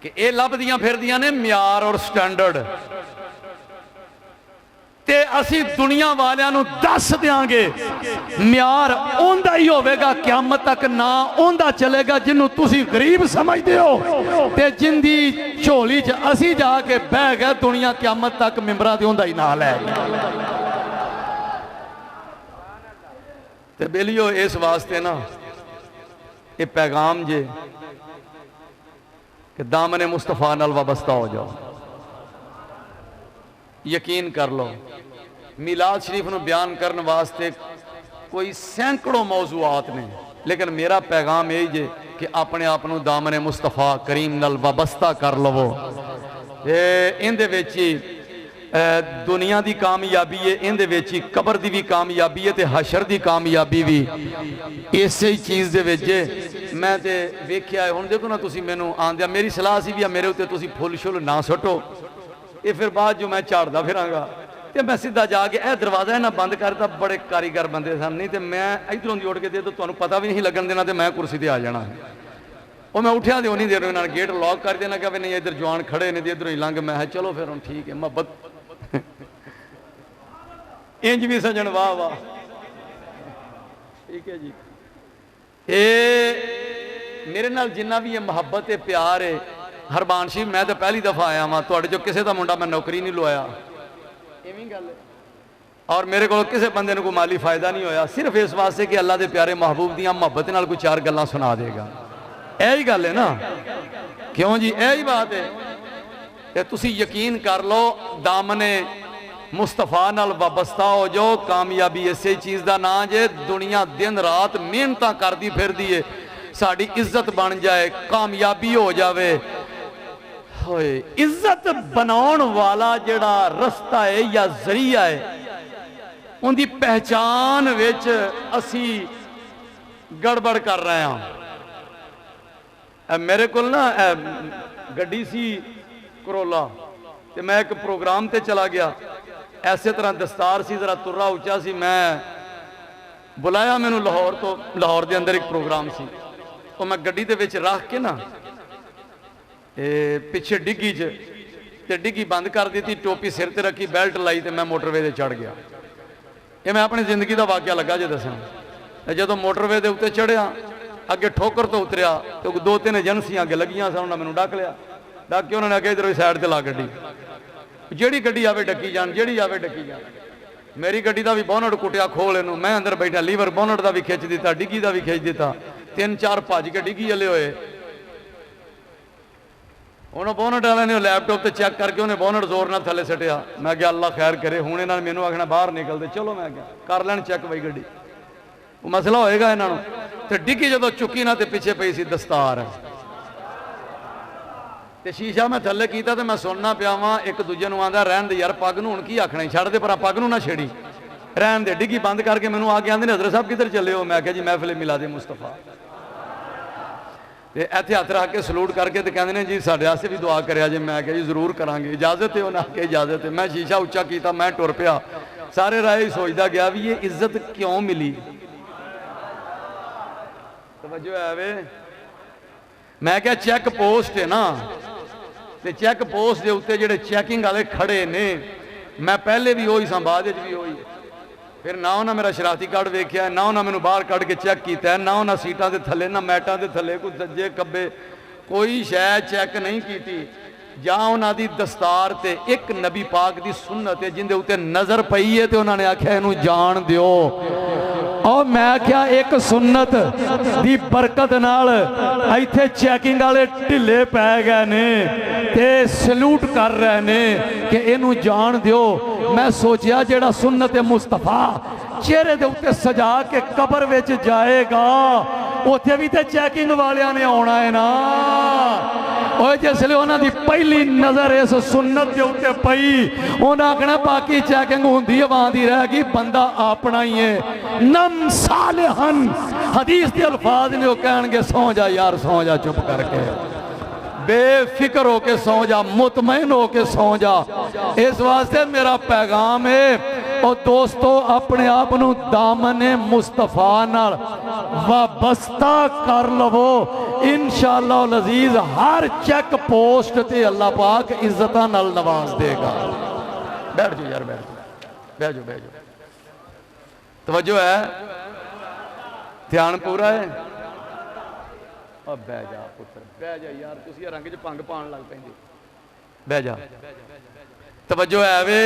कि ये लभदियां फिरदियां ने म्यार और स्टैंडर्ड, ते असी दुनिया वालियां नूं दस देंगे म्यार उंदा ही होवेगा क़यामत तक, ना उंदा चलेगा जिन्हों तुसी गरीब समझते हो ते जिंदी झोली च असी जाके बह गए दुनिया क़यामत तक मिंबरां ते उंदा ही नाल है। ते बेलियो इस वास्ते ना ये पैगाम जे कि दामने मुस्तफा नाल वाबस्ता हो जाओ। यकीन कर लो मिलाद शरीफ नूं बयान करने वास्ते कोई सैकड़ों मौजूआत ने, लेकिन मेरा पैगाम यही जे कि अपने आप नूं दामने मुस्तफा करीम नाल वाबस्ता कर लवो। इहदे विच ही दुनिया की कामयाबी है, इहदे विच ही कबर की भी कामयाबी है ते हशर की कामयाबी भी इस चीज़ दे विच जे। मैं तो वेख्या है, हुण देखो ना तुसीं मैनूं आंदिया मेरी सलाह सी भी मेरे उत्ते तुसीं फुल शुल ना सुटो, ये फिर बाद जो मैं झाड़दा फिरांगा तो मैं सीधा जाके यह दरवाजा ना बंद करता। बड़े कारीगर बंदे सन, नहीं तो मैं इधरों दी उड़ के दे तो तुहानूं पता भी नहीं लगन देना, तो मैं कुर्सी ते आ जाना। वो मैं उठिया तो उन्हीं देर इन्होंने गेट लॉक कर देना, क्या नहीं इधर जवान खड़े ने, इधरों ही लंघ। मैं चलो फिर हम ठीक है, मुहब्बत इंज भी सजन वाह वाह ठीक है जी। ये मेरे नाल जिन्ना भी ये मुहब्बत है प्यार है, हरबान शिव मैं तो पहली दफा आया वहाँ, तुहाडे चों किसी का मुंडा मैं नौकरी नहीं लवाया, इवें गल है। और मेरे को किसी बंदे को कोई माली फायदा नहीं होया, सिर्फ इस वास्ते कि अल्लाह के प्यारे महबूब दियां मुहब्बत नाल कोई चार गल्लां सुना देगा। यही गल है ना, क्यों जी? यही बात है। ते तुसी यकीन कर लो दामने मुस्तफा नाल वाबस्ता हो जाओ, कामयाबी इसे चीज़ का नाम जे। दुनिया दिन रात मेहनत करती फिरदी है, साड़ी इज्जत बन जाए, कामयाबी हो जाए। होए इज्जत बनाउण वाला जिहड़ा रस्ता है या जरिया है, उनकी पहचान विच असी गड़बड़ कर रहे हैं। मेरे को ना गड्डी सी करोला, तो मैं एक प्रोग्राम ते चला गया, ऐसे तरह दस्तार सी, जरा तुर्रा उच्चा सी। मैं बुलाया, मैनू लाहौर तो, लाहौर के अंदर एक प्रोग्राम सी, तो मैं गड्डी दे विच रख के ना पिछे डिग्गी च ते डिग्गी बंद कर दी, टोपी सिर ते रखी, बैल्ट लाई, तो मैं मोटरवे ते चढ़ गया। ये मैं अपनी जिंदगी का वाकया लगा जे दसन। जो मोटरवे के उत्ते चढ़िया, अगे ठोकर तो उतरिया, तो 2-3 एजेंसियां अगे लगियां सन, उन्होंने मैनू डक लिया। डक के उन्होंने अगे इधर साइड से ला गड्डी, ਜਿਹੜੀ गड्डी आवे डकी जान, ਜਿਹੜੀ आवे डकी जान। मेरी गड्डी का भी बोनट कुटिया खोल इनू, मैं अंदर बैठा, लीवर बोनट का भी खिंच दिता, डिग्गी का भी खिंच दिता, 3-4 भज के डिग्गी चले हुए। उन्होंने बोनट वाले ने लैपटॉप से चेक करके उन्हें बोनट जोर न थले सटिया। मैं क्या अल्लाह खैर करे, हूँ इन्होंने मैनू आखना बाहर निकलते, चलो मैं क्या कर लैन चेक बई गड्डी, मसला होएगा इन्हों। तो डिग्गी जो चुकी ना, तो पिछे पई सी दस्तार, तो शीशा मैं थले किया, तो मैं सुनना पिया वहाँ एक दूजे को आंदा रहन दे यार, पग नूं हुण की आखना, छड़ दे पर पग नूं ना छेड़ी, रहन दे। डिग्गी बंद करके मैनू आके आंदे ने हज़रत साहब किधर चले हो? मैं क्या जी महफिल मिलाद मुस्तफा। तो इत्थे हथ रख के सलूट करके तो कहते हैं जी साढ़े वास्ते भी दुआ करिया जे। मैं क्या जी जरूर करांगे, इजाजत है? उन्हें आके इजाजत है। मैं शीशा उच्चा किया, मैं टुर पिया, सारे राह ही सोचता गया भी ये इज्जत क्यों मिली। तवज्जो है वे? मैं क्या चैक पोस्ट है ना, तो चैक पोस्ट के उत्ते जिहड़े चैकिंग वाले खड़े ने, मैं पहले भी वही सा, बाद भी वही। फिर ना उन्हें मेरा शरारती कार्ड वेख्या, ना उन्हें मैनू बाहर कढ़ के चैक किया, ना उन्हें सीटां के थले, ना मैटां के थले, कोई सज्जे खब्बे कोई शै चैक नहीं की, ਜਾਂ ਉਹਨਾਂ ਦੀ ਦਸਤਾਰ ਤੇ ਇੱਕ ਨਬੀ ਪਾਕ ਦੀ ਸੁन्नत ਹੈ ਜਿੰਦੇ ਉੱਤੇ ਨਜ਼ਰ ਪਈ ਹੈ ਤੇ ਉਹਨਾਂ ਨੇ ਆਖਿਆ ਇਹਨੂੰ ਜਾਣ ਦਿਓ। और मैं आख्या एक सुन्नत दी बरकत नाल इत्थे चैकिंग वाले ढिले पै गए ने ते सलूट कर रहे ने कि इनू जान दिओ। मैं सोचिया जेड़ा सुन्नत मुस्तफा चेहरे दे उत्ते सजा के कबर विच जाएगा उत्थे भी तो चैकिंग वालियां ने आना है ना। और जिसले उन्होंने पहली नज़र इस सुन्नत के उत्ते पई उन्हें आखना बाकी चैकिंग होंदी आंदी रह गई बंदा अपना ही है। नम सालिहन हदीस के अल्फाज ने कह सौ जा यार सौ जा चुप करके बेफिक्र होके सौ जा मुतमैन होके सौ जा। इस वास्ते मेरा पैगाम है और दोस्तों अपने आप नू दामने मुस्तफा नाल वाबस्ता कर लवो इंशाअल्लाह अजीज हर चेक पोस्ट ते अल्लाह पाक इज्जत नाल नवाज देगा। बैठ जाओ यार बैठ जाओ बैठ जाओ तवज्जो है ध्यान पूरा है। अब बह जा पुत्र बह जा यार तुसी रंग च भंग पान लग पैंदे बह जा तवज्जो है वे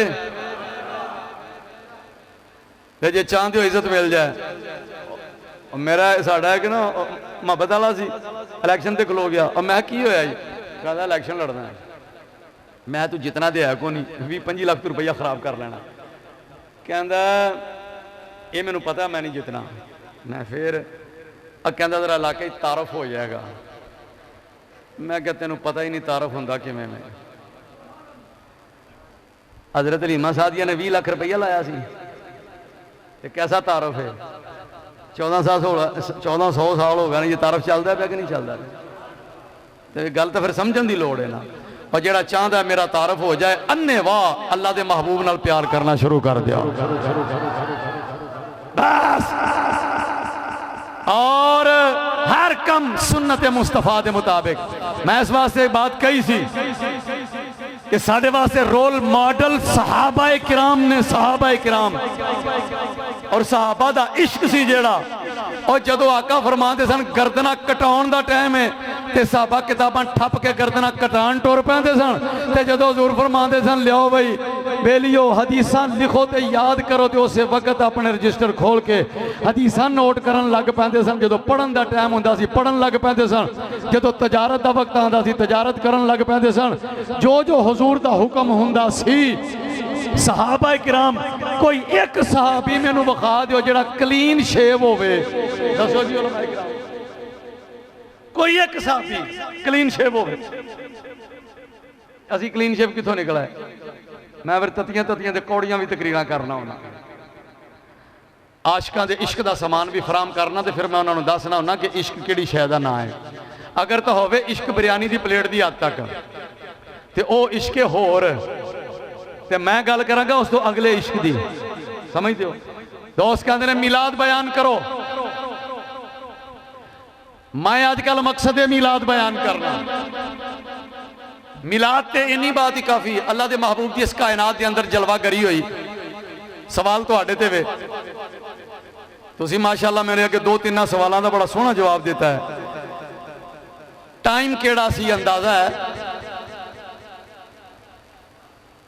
जे चाहते हो इज्जत मिल जाए। मेरा साडा है कि ना मुहब्बत वाला सी इलैक्शन ते खलो गया और मैं की होया जी कहता इलैक्शन लड़ना है। मैं तू जितना दे है को नहीं 20-25 लाख रुपया खराब कर लेना कहता ये मैनू पता मैं नहीं जितना। मैं फिर कहता तेरा इलाके तारफ हो जाएगा। मैं क्या तेन पता ही नहीं तारफ होंदा किवें में। हजरत हलीमा सादिया ने 20 लाख रुपया लाया सी ते कैसा तारफ है 1400 साल हो गए ये तारफ चलता पाया कि नहीं चलता तो गल तो फिर समझण की लोड़ है ना। और जेड़ा चाहता है मेरा तारफ हो जाए अन्ने वाह अल्लाह के महबूब नाल प्यार करना शुरू कर दिया बस। और हर कम सुन्नत मुस्तफा के मुताबिक मैं इस वास्ते बात कही सी कि साढ़े वास्ते रोल मॉडल सहाबाए किराम ने सहाबाए किराम और सहाबा दा इश्क सी जेड़ा। और जदों आका फरमाते सन गर्दना कटाउण दा टाइम है ते सहाबा किताबां ठप के गर्दना कटाण टुर पैंदे सन ते जदों हुजूर फरमाते सन लियो बई बेलियो हदीसां लिखो ते याद करो ते उस वक्त अपने रजिस्टर खोल के हदीसां नोट करन लग पैंदे सन। जदों पढ़न दा टाइम हुंदा सी पढ़न लग पैंदे सन। जदों तजारत दा वक्त आंदा सी तजारत करन लग पैंदे सन। जो जो हुजूर दा हुक्म हुंदा सी सहाबा किराम कोई एक सहाबी मैनू विखा दिओ जेड़ा क्लीन शेव होवे दसो जी उलमा किराम कोई एक सहाबी क्लीन शेव होवे। असी क्लीन शेव किथों निकला है। मैं फिर ततियां ततियां दे कौड़ियां भी तकरीरां करना होना आशिकां दे इश्क दा समान भी फराम करना ते फिर मैं उन्होंने दसना होना कि इश्क किहड़ी शै दा नाम है। अगर तो होवे इश्क बिरयानी दी प्लेट दी हद तक ते ओ इश्क होर ते मैं गल करांगा उस तो अगले इश्क दी समझते हो। दोस्त कहते हैं मिलाद बयान करो। मैं अजकल मकसद है मिलाद बयान करना। मिलाद ते इन्नी बात ही काफी अल्लाह के महबूब की इस कायनात के अंदर जलवागरी हुई। सवाल तुहाडे ते वे तुसी माशाअल्लाह मेरे अगे 2-3 सवालों का बड़ा सोहना जवाब देता है। टाइम केड़ा सी अंदाजा है?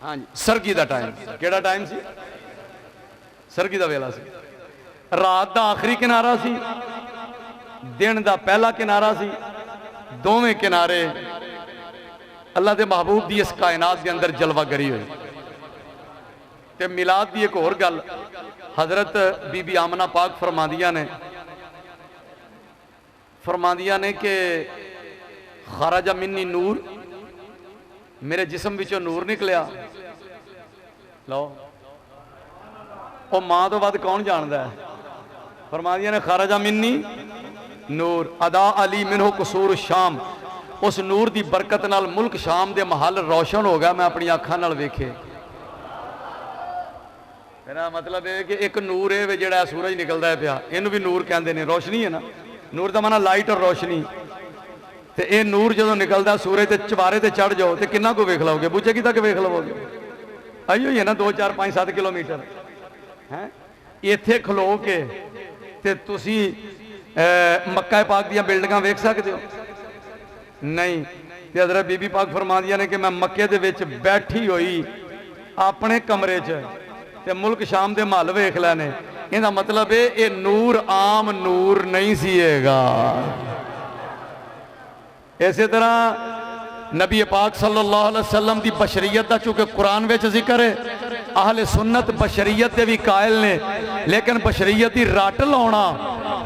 हाँ जी सरगी का टाइम केड़ा टाइम सी? सरगी का वेला सी। रात का आखिरी किनारा सी दिन का पहला किनारा सी। दोवें किनारे अल्लाह के महबूब की इस कायनात के अंदर जलवागरी हुई। ते मिलाद की एक होर गल हजरत बीबी आमना पाक फरमादियां ने कि खराजा मिन्नी नूर मेरे जिस्म विचों नूर निकलिया। लो वो मां तो वध कौन जानता है? फरमादियां ने खराजा मिन्नी नूर अदा अली मिन्हो कसूर शाम। उस नूर की बरकत नाल मुल्क शाम के महल रोशन हो गया। मैं अपनी अखां नाल वेखे। मेरा मतलब है कि एक नूर है जिहड़ा सूरज निकलता है पिया इनू भी नूर कहते हैं। रोशनी है ना नूर का माना लाइट और रोशनी। तो यह नूर जो निकलता सूरज के चबारे ते चढ़ जाओ तो किन्ना को वेख लोगे? बुझे कि तक वेख लवोगे? आइयो ही है ना 2, 4, 5, 7 किलोमीटर है। इत्थे खलो के ते तुसी मक्का पाक दियां बिल्डिंगां वेख सकते हो। नहीं। ते हज़रत बीबी पाक फरमादियां ने कि मैं मक्के दे विच बैठी हुई अपने कमरे च ते मुल्क शाम दे महल वेख लैने। इहदा मतलब है ये नूर आम नूर नहीं सीएगा। इसी तरह नबी पाक सल्लल्लाहु अलैहि वसल्लम की बशरीयत का चूंकि कुरान में जिक्र है, आहले सुन्नत बशरीयत के भी कायल ने, लेकिन बशरीयत की रट लाना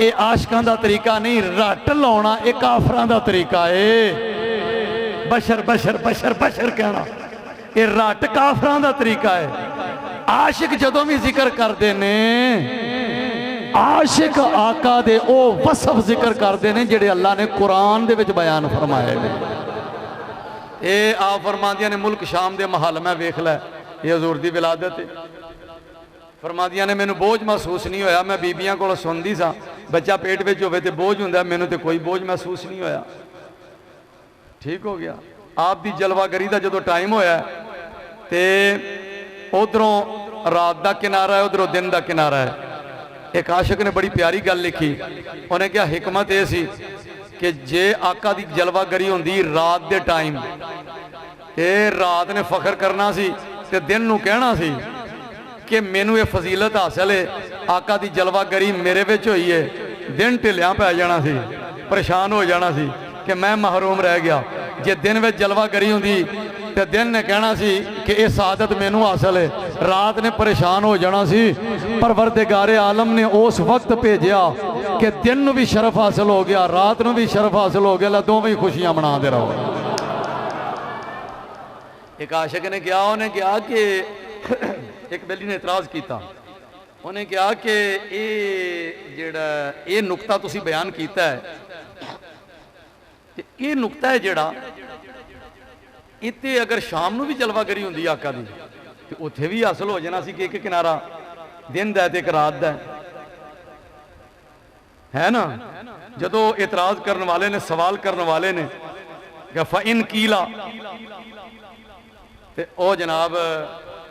ये आशकां का तरीका नहीं, रट लाना ये काफरां का तरीका है। बशर बशर बशर बशर कहना ये रट काफरां का तरीका है। आशिक जदों भी जिक्र करते ने, आशिक आका दे ओ वसफ जिक्र करते हैं जिहड़े अल्लाह ने कुरान दे विच बयान फरमाए ने। ये आ फरमादियां ने मुल्क शाम दे महल मैं वेख लै, ये हजूर दी विलादत है। फरमादियां ने मैनू बोझ महसूस नहीं होया। मैं बीबियां कोलों सुनदी सा, बच्चा पेट विच होवे ते बोझ हुंदा, मैनू ते कोई बोझ महसूस नहीं होया। ठीक हो गया। आप दी जलवागरी दा जदों टाइम होया ते उधरों रात का किनारा है, उधरों दिन का किनारा है। एक आशिक ने बड़ी प्यारी गल लिखी, उन्हें क्या हिकमत यह सी कि जे आका दी जलवागरी होंदी रात दे टाइम, ये रात ने फखर करना सी ते दिन नू कहना सी कि मैनू ये फजीलत हासिल है, आका दी जलवागरी मेरे विच होई है। दिन ढिलिया पै जाना सी, परेशान हो जाना सी कि मैं महरूम रह गया। जे दिन में जलवागरी होंदी तो दिन ने कहना सी कि यह सादत मैनू हासिल है, रात ने परेशान हो जाना सी। परवरदिगारे आलम ने उस वक्त भेजा कि दिन नू भी शरफ हासिल हो गया, रात नू भी शरफ हासिल हो गया, दोवें खुशियां मनाते रहो। एक आशिक ने कहा, उन्हें कहा कि एक बेली ने इतराज किया, उन्हें कहा कि ये नुकता तुसी बयान किया है, ये नुकता है जिहड़ा इत्ते अगर शाम नू भी जलवागरी होंदी आका दी तो उत्थे भी हासिल हो जाना सी कि एक किनारा दिन दा ते एक रात दा है ना। जदों इतराज करने वाले ने, सवाल करने वाले ने कि फ़इन कीला, ते ओ जनाब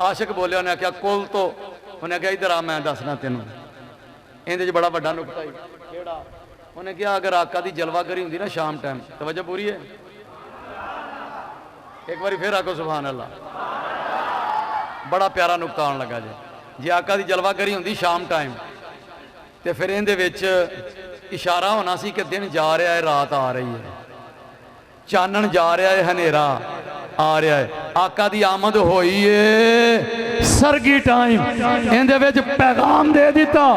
आशिक बोले, उन्हें आख्या कुल, तो उन्हें आख्या इधर आ मैं दसना तेनों, इहदे च बड़ा वड्डा नुकता है। केड़ा? उन्हें कहा अगर आका दी जलवागरी होंदी ना शाम टाइम, तवज्जो पूरी है, एक बार फिर आखो सुभान अल्लाह। बड़ा प्यारा नुकता आने लगा जी। जे आका दी जलवागरी होंदी शाम टाइम तो फिर इहदे विच इशारा होना सी कि दिन जा रहा है, रात आ रही है, चानन जा रहा है, हनेरा आ रहा है। आका दी आमद होई है सरगी टाइम, इहदे विच पैगाम दे दिता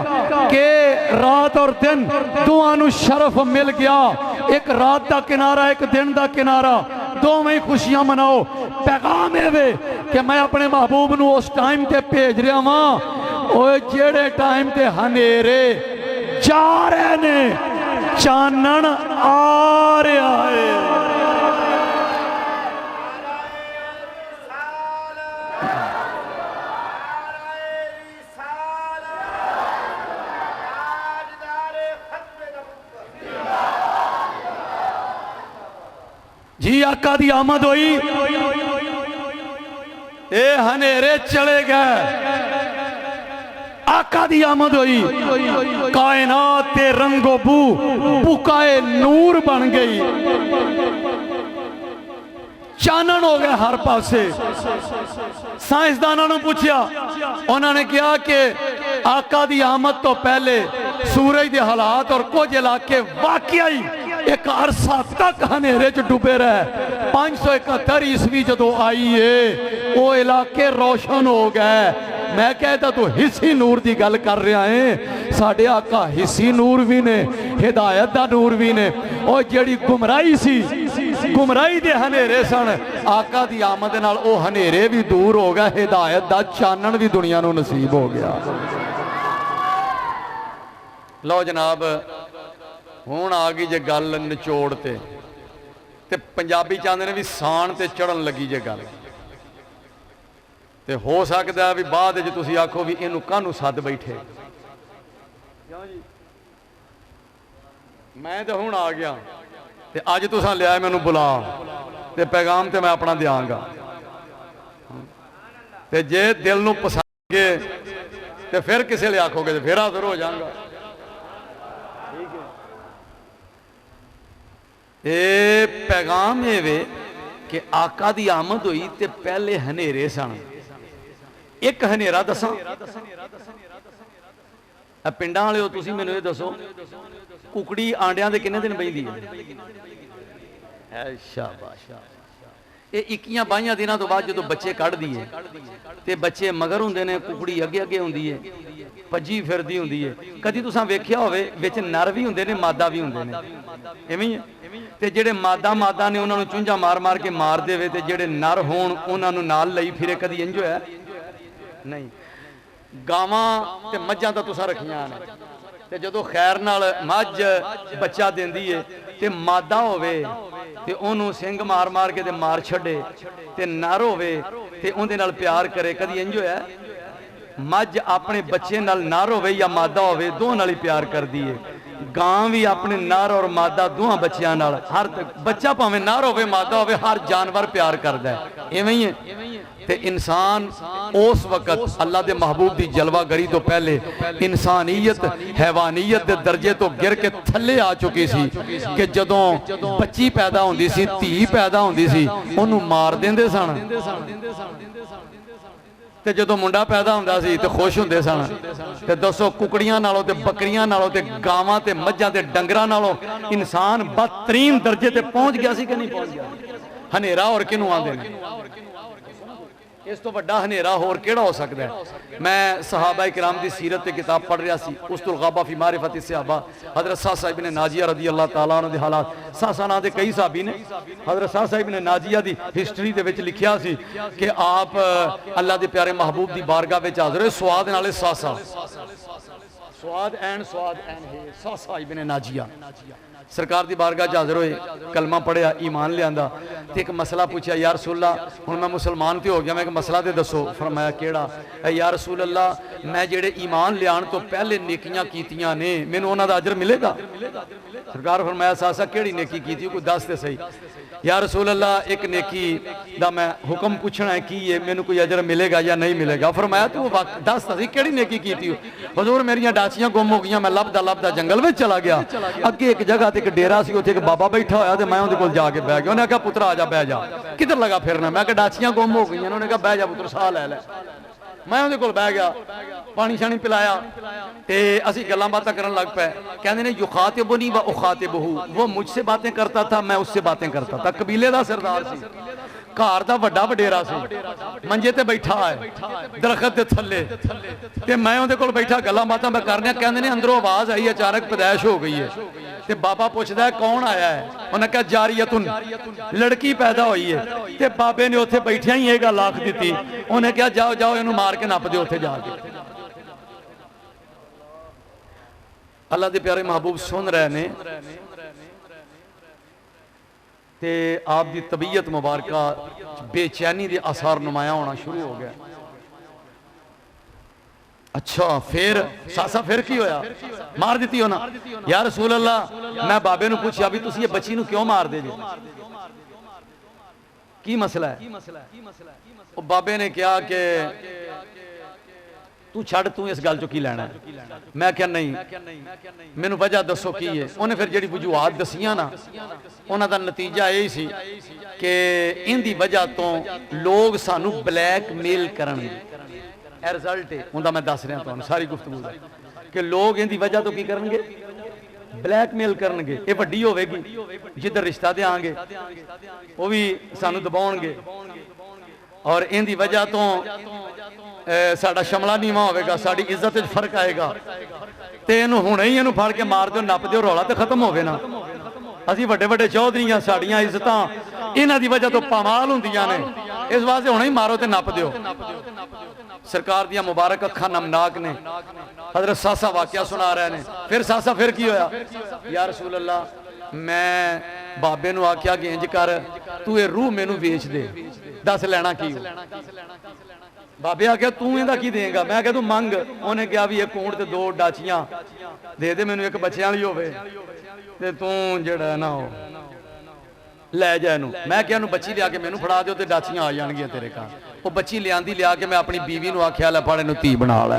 कि रात और दिन दोवां नूं शरफ मिल गया। एक रात का किनारा, एक दिन का किनारा, दोवें खुशियां मनाओ। पैगाम वे कि मैं अपने महबूब नूं उस टाइम ते भेज रहा वां जेड़े टाइम ते हनेरे जा रहे ने, चानन आ रहा है। जी आका दी आमद हुई, ए हनेरे चले गए, आका दी आमद हुई, कायनात ते रंगो बू बुकाए नूर बन गई, चानन हो गया हर पासे। साइंसदानों ने पूछा, उन्होंने कहा कि आका दी आमद तो पहले सूरज के हालात और कुछ इलाके वाकई एक अरसा तक हनेरे च डूबे रहे। 571 ईस्वी जो आई है वो इलाके रोशन हो गए। मैं कहता तू हिस्सी नूर की गल कर रहा है, साढ़े आका हिस्सी नूर भी ने, हिदायत का नूर भी ने। और जिहड़ी गुमराही सी, गुमराही दे हनेरे सन, आका दी आमद नाल वो हनेरे भी दूर हो गए, हिदायत का चानन भी दुनिया नूं नसीब हो गया। लो जनाब, हुण आ गई जे गल निचोड़ ते पंजाबी चाहते ने भी सान ते चढ़न लगी जे गल, ते हो सकता है भी बाद च तुसीं आखो भी इनू कानू सद बैठे। मैं तो हुण आ गया ते अज तुसां लिया मैनू बुला ते पैगाम ते मैं अपना देंगा, ते जे दिल नू पसंद गए ते फिर किसे ले आखोगे तो फिर हाजिर हो जाऊंगा। ਇਹ ਪੈगाम ਇਹ ਵੇ कि आका दी आमद हुई ते पहले हनेरे सन। एक हनेरा दसा पिंडां वाले हो तुसीं मैनूं ये दसो कुकड़ी आंडियां दे किन्ने दिन बहिंदी है? शाबाश। ये 21-22 दिनों तो बाद जो बच्चे कढ़दी है ते बच्चे मगर हुंदे ने, कुकड़ी अगे अगे हुंदी है, भजी फिरदी हुंदी है। कदी तुसां वेख्या होवे विच नर भी हुंदे ने मादा भी हुंदे ने, इवें ही है। ते जेड़े मादा ने उन्हां नूं चुंझा मार मार के मार देवे ते जेड़े नर होण उन्हां नूं नाल लई फिरे। कदी इंज होया नहीं। गावां ते मੱਝਾਂ तां तुसां रखियां ने ते जदों खैर नाल मੱਝ बच्चा दिंदी है ते मादा होवे ते ओनू सिंग मार मार के ते मार छड़े ते नर होवे ते उहदे नाल प्यार करे। कदी इंज होया मੱਝ अपने बच्चे नाल नर होवे या मादा होवे दोहां नाल ही प्यार करदी है। गां भी अपने नर और मादा दोहां बच्चियां नाल, हर बच्चा भावें नर होवे मादा होवे हर जानवर प्यार करदा है। इवें ही है ते इंसान उस वक्त अल्लाह दे महबूब दी जलवागरी तो पहले इंसानियत हैवानियत दे दर्जे तो गिर के थले आ चुकी सी कि जदों बच्ची पैदा होंदी सी, धी पैदा होंदी सी, ओनू मार देंदे सन ते जदों मुंडा पैदा होंदा सी ते खुश हुंदे सन। ते दसो कुकड़ियां नालों ते बकरियां नालों ते गावां ते मੱਝਾਂ ते डंगरां नालों इंसान बदतरीन दर्जे ते पहुंच गया सी कि नहीं पहुंच गया? हनेरा और किनू आंदे ने? इस तो वड्डा हनेरा होर केड़ा हो सकता है? मैं सहाबा किराम दी सीरत की किताब पढ़ रहा सी, उस्तुल गाबा फी मारिफत सहाबा। हजरत सासा इब्ने नाजिया रदी अल्लाह तआला अन्हु दे हालात, सासा नाम दे कई साहबी ने। हजरत सासा इब्ने नाजिया दी हिस्टरी दे विच लिखिया सी कि आप अल्लाह दे प्यारे महबूब दी बारगाह विच हाज़र होए, स्वाद नाले सासा, स्वाद एन है सासा इब्ने नाजिया सरकार दी बारगाह च हाज़र होए, कलमा पढ़िया, ईमान लियांदा ते एक मसला पूछा, या रसूल अल्लाह हुण मैं मुसलमान तो हो गया, मैं एक मसला ते दसो। फरमाया केड़ा? या रसूल अल्लाह मैं जेड़े ईमान लियाण तो पहले नेकियां कीतियां ने मैनूं उन्हां दा अजर मिलेगा? सरकार फरमाया सासा केड़ी नेकी कीती, कोई दस ते सही। या रसूल अल्लाह एक नेकी दा मैं हुक्म पूछना है की है, मैनूं कोई अजर मिलेगा या नहीं मिलेगा? फरमाया तू दस सी केड़ी नेकी कीती? हुजूर मेरियां डाचियां गुम हो गईयां, मैं लभदा जंगल में चला गया, अगे एक जगह ते एक डेरा सी, उत्थे एक बाबा बैठा होया ते मैं उहदे कोल जाके बह गया। उन्हें कहा पुत्र आ जा, बह जा। किधर लगा फिरना? मैं कहा डाचियां गुम हो गईयां। उन्होंने कहा बह जा पुत्र, साह ले। मैं उहदे कोल बह गया, पानी शानी पिलाया ते असीं गल्लां बातां करन लग पे। कहंदे ने युखातिबुनी व उखातिबुहु, वो मुझसे बातें करता था, मैं उससे बातें करता था। कबीले दा सरदार सी, घर दा वड्डा वडेरा सी, मंजे ते बैठा है दरखत दे थल्ले ते मैं उहदे कोल बैठा गल्लां बातां मैं करनियां। कहंदे ने अंदरों आवाज आई, अचानक पैदाइश हो गई है ते बाबा पूछदा है कौन आया है? उन्हें कहा जारियतुन, लड़की पैदा हुई है। ते बाबे ने उत्थे बैठिया ही ये गल आख दी। उन्हें कहा जाओ जाओ इनू मार के नप दो उत्थे जाके। अल्लाह दे प्यारे महबूब सुन रहे ने ते आप दी तबीयत मुबारका बेचैनी दे आसार नुमाया होना शुरू हो गया। अच्छा फिर सासा फिर की होया? मार दी हो ना? या रसूल अल्लाह मैं बाबे नूं पूछया भी तुसीं ये बच्ची नूं क्यों मार दे जे, की मसला है? वो बाबे ने कहा कि तू छड़, तू इस गल चो की लैना है? मैं क्या नहीं, मैनू वजह दसो की है? उन्हें फिर जिहड़ी वजूहात दसियां ना उन्हां दा नतीजा यही सी कि इहदी वजह तो लोग सानू ब्लैकमेल करनगे। रिजल्ट है उनका मैं दस रहा तुहानू सारी गुफ्तगू का कि लोग इनकी वजह तो की करनगे, ब्लैकमेल करनगे। ये वड्डी होवेगी, जिधर रिश्ता देंगे वो भी सानू दबाउणगे और इनकी वजह तो साडा शमला नीवा होवेगा, साडी इज्जत विच फर्क आएगा ते इनू हुणे ही इनू फड़ के मार दो, नप दो, रौला तो खत्म होवे ना। असीं वड्डे वड्डे चौधरीआं, साडियां इज्जतां इन्हां दी वजह तो पामाल हुंदियां ने, इस वास्ते हुणे ही मारो ते नप दिओ। सरकार दियां मुबारक अखां नमनाक ने। हजरत सासा वाकया सुना रहे ने। फिर सासा फिर की होया? या रसूल अल्लाह मैं बाबे नूं आख्या कि इंज कर तू ये रूह मैनू बेच दे, दस लैना की? बाबे आख्या तू इहदा की देगा? मैं क्या तू मंग। उन्हें कहा भी एक ऊंट ते दो डाचियां दे दे मैनू, एक बच्चियां वाली होवे ते तू जिहड़ा ना हो लै जा इनू। मैं क्या बच्ची लिया के मैनू फड़ा दो ते डाचियां आ जाणगियां तेरे घर। वो बच्ची लियांदी लिया के मैं अपनी बीवी नूं आख्या लै फड़ इनू धी बना लै।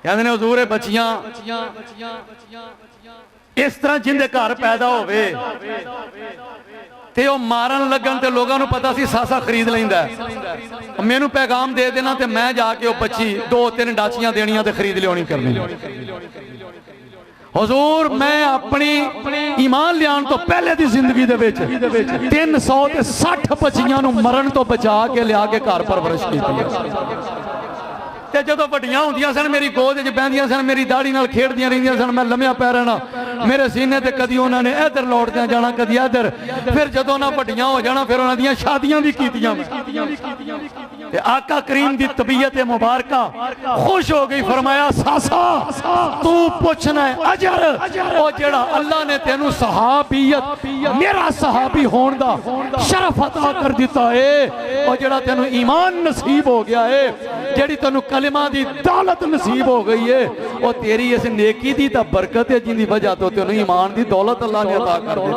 कहंदे ने हुजूर बच्चियां इस तरह जिंदे घर पैदा होवे ते ओ मारन लगन ते लोगों नूं पता सी सासा खरीद लैंदा मैनू पैगाम दे देना ते मैं जाके ओ बच्ची 2-3 डाचियां देनियां ते खरीद लियानी करनी हुजूर मैं अपनी ईमान लियान तो पहले दी जिंदगी दे विच 360 बच्चियां नूं मरण तो बचा के लिया के घर परवरिश कीती ते जदों वड्डियां हुंदियां सन मेरी गोद च बहंदियां सन मेरी दाढ़ी नाल खेडदियां रहिंदियां सन मैं लम्या पै रहना मेरे सीने ते कदी उन्होंने इधर लौटदियां जाना कदी इधर फिर जदों ना वड्डियां हो जाना फिर उन्हां दियां शादियां भी कीतियां ते आका करीम दी तबीयत मुबारका खुश हो गई फरमाया सासा तू पूछना है अजर ओ जेड़ा अल्लाह ने तेनू सहाबीयत मेरा सहाबी होने दा शरफ अता कर दिता है ओ जेड़ा तेनू ईमान नसीब हो गया है जेड़ी तेनू कलिमा दी दौलत नसीब हो गई है वो तेरी इस नेकी दी ता बरकत है जिंदी वजह तो तेनू ईमान दी दौलत अल्लाह ने अता कर दी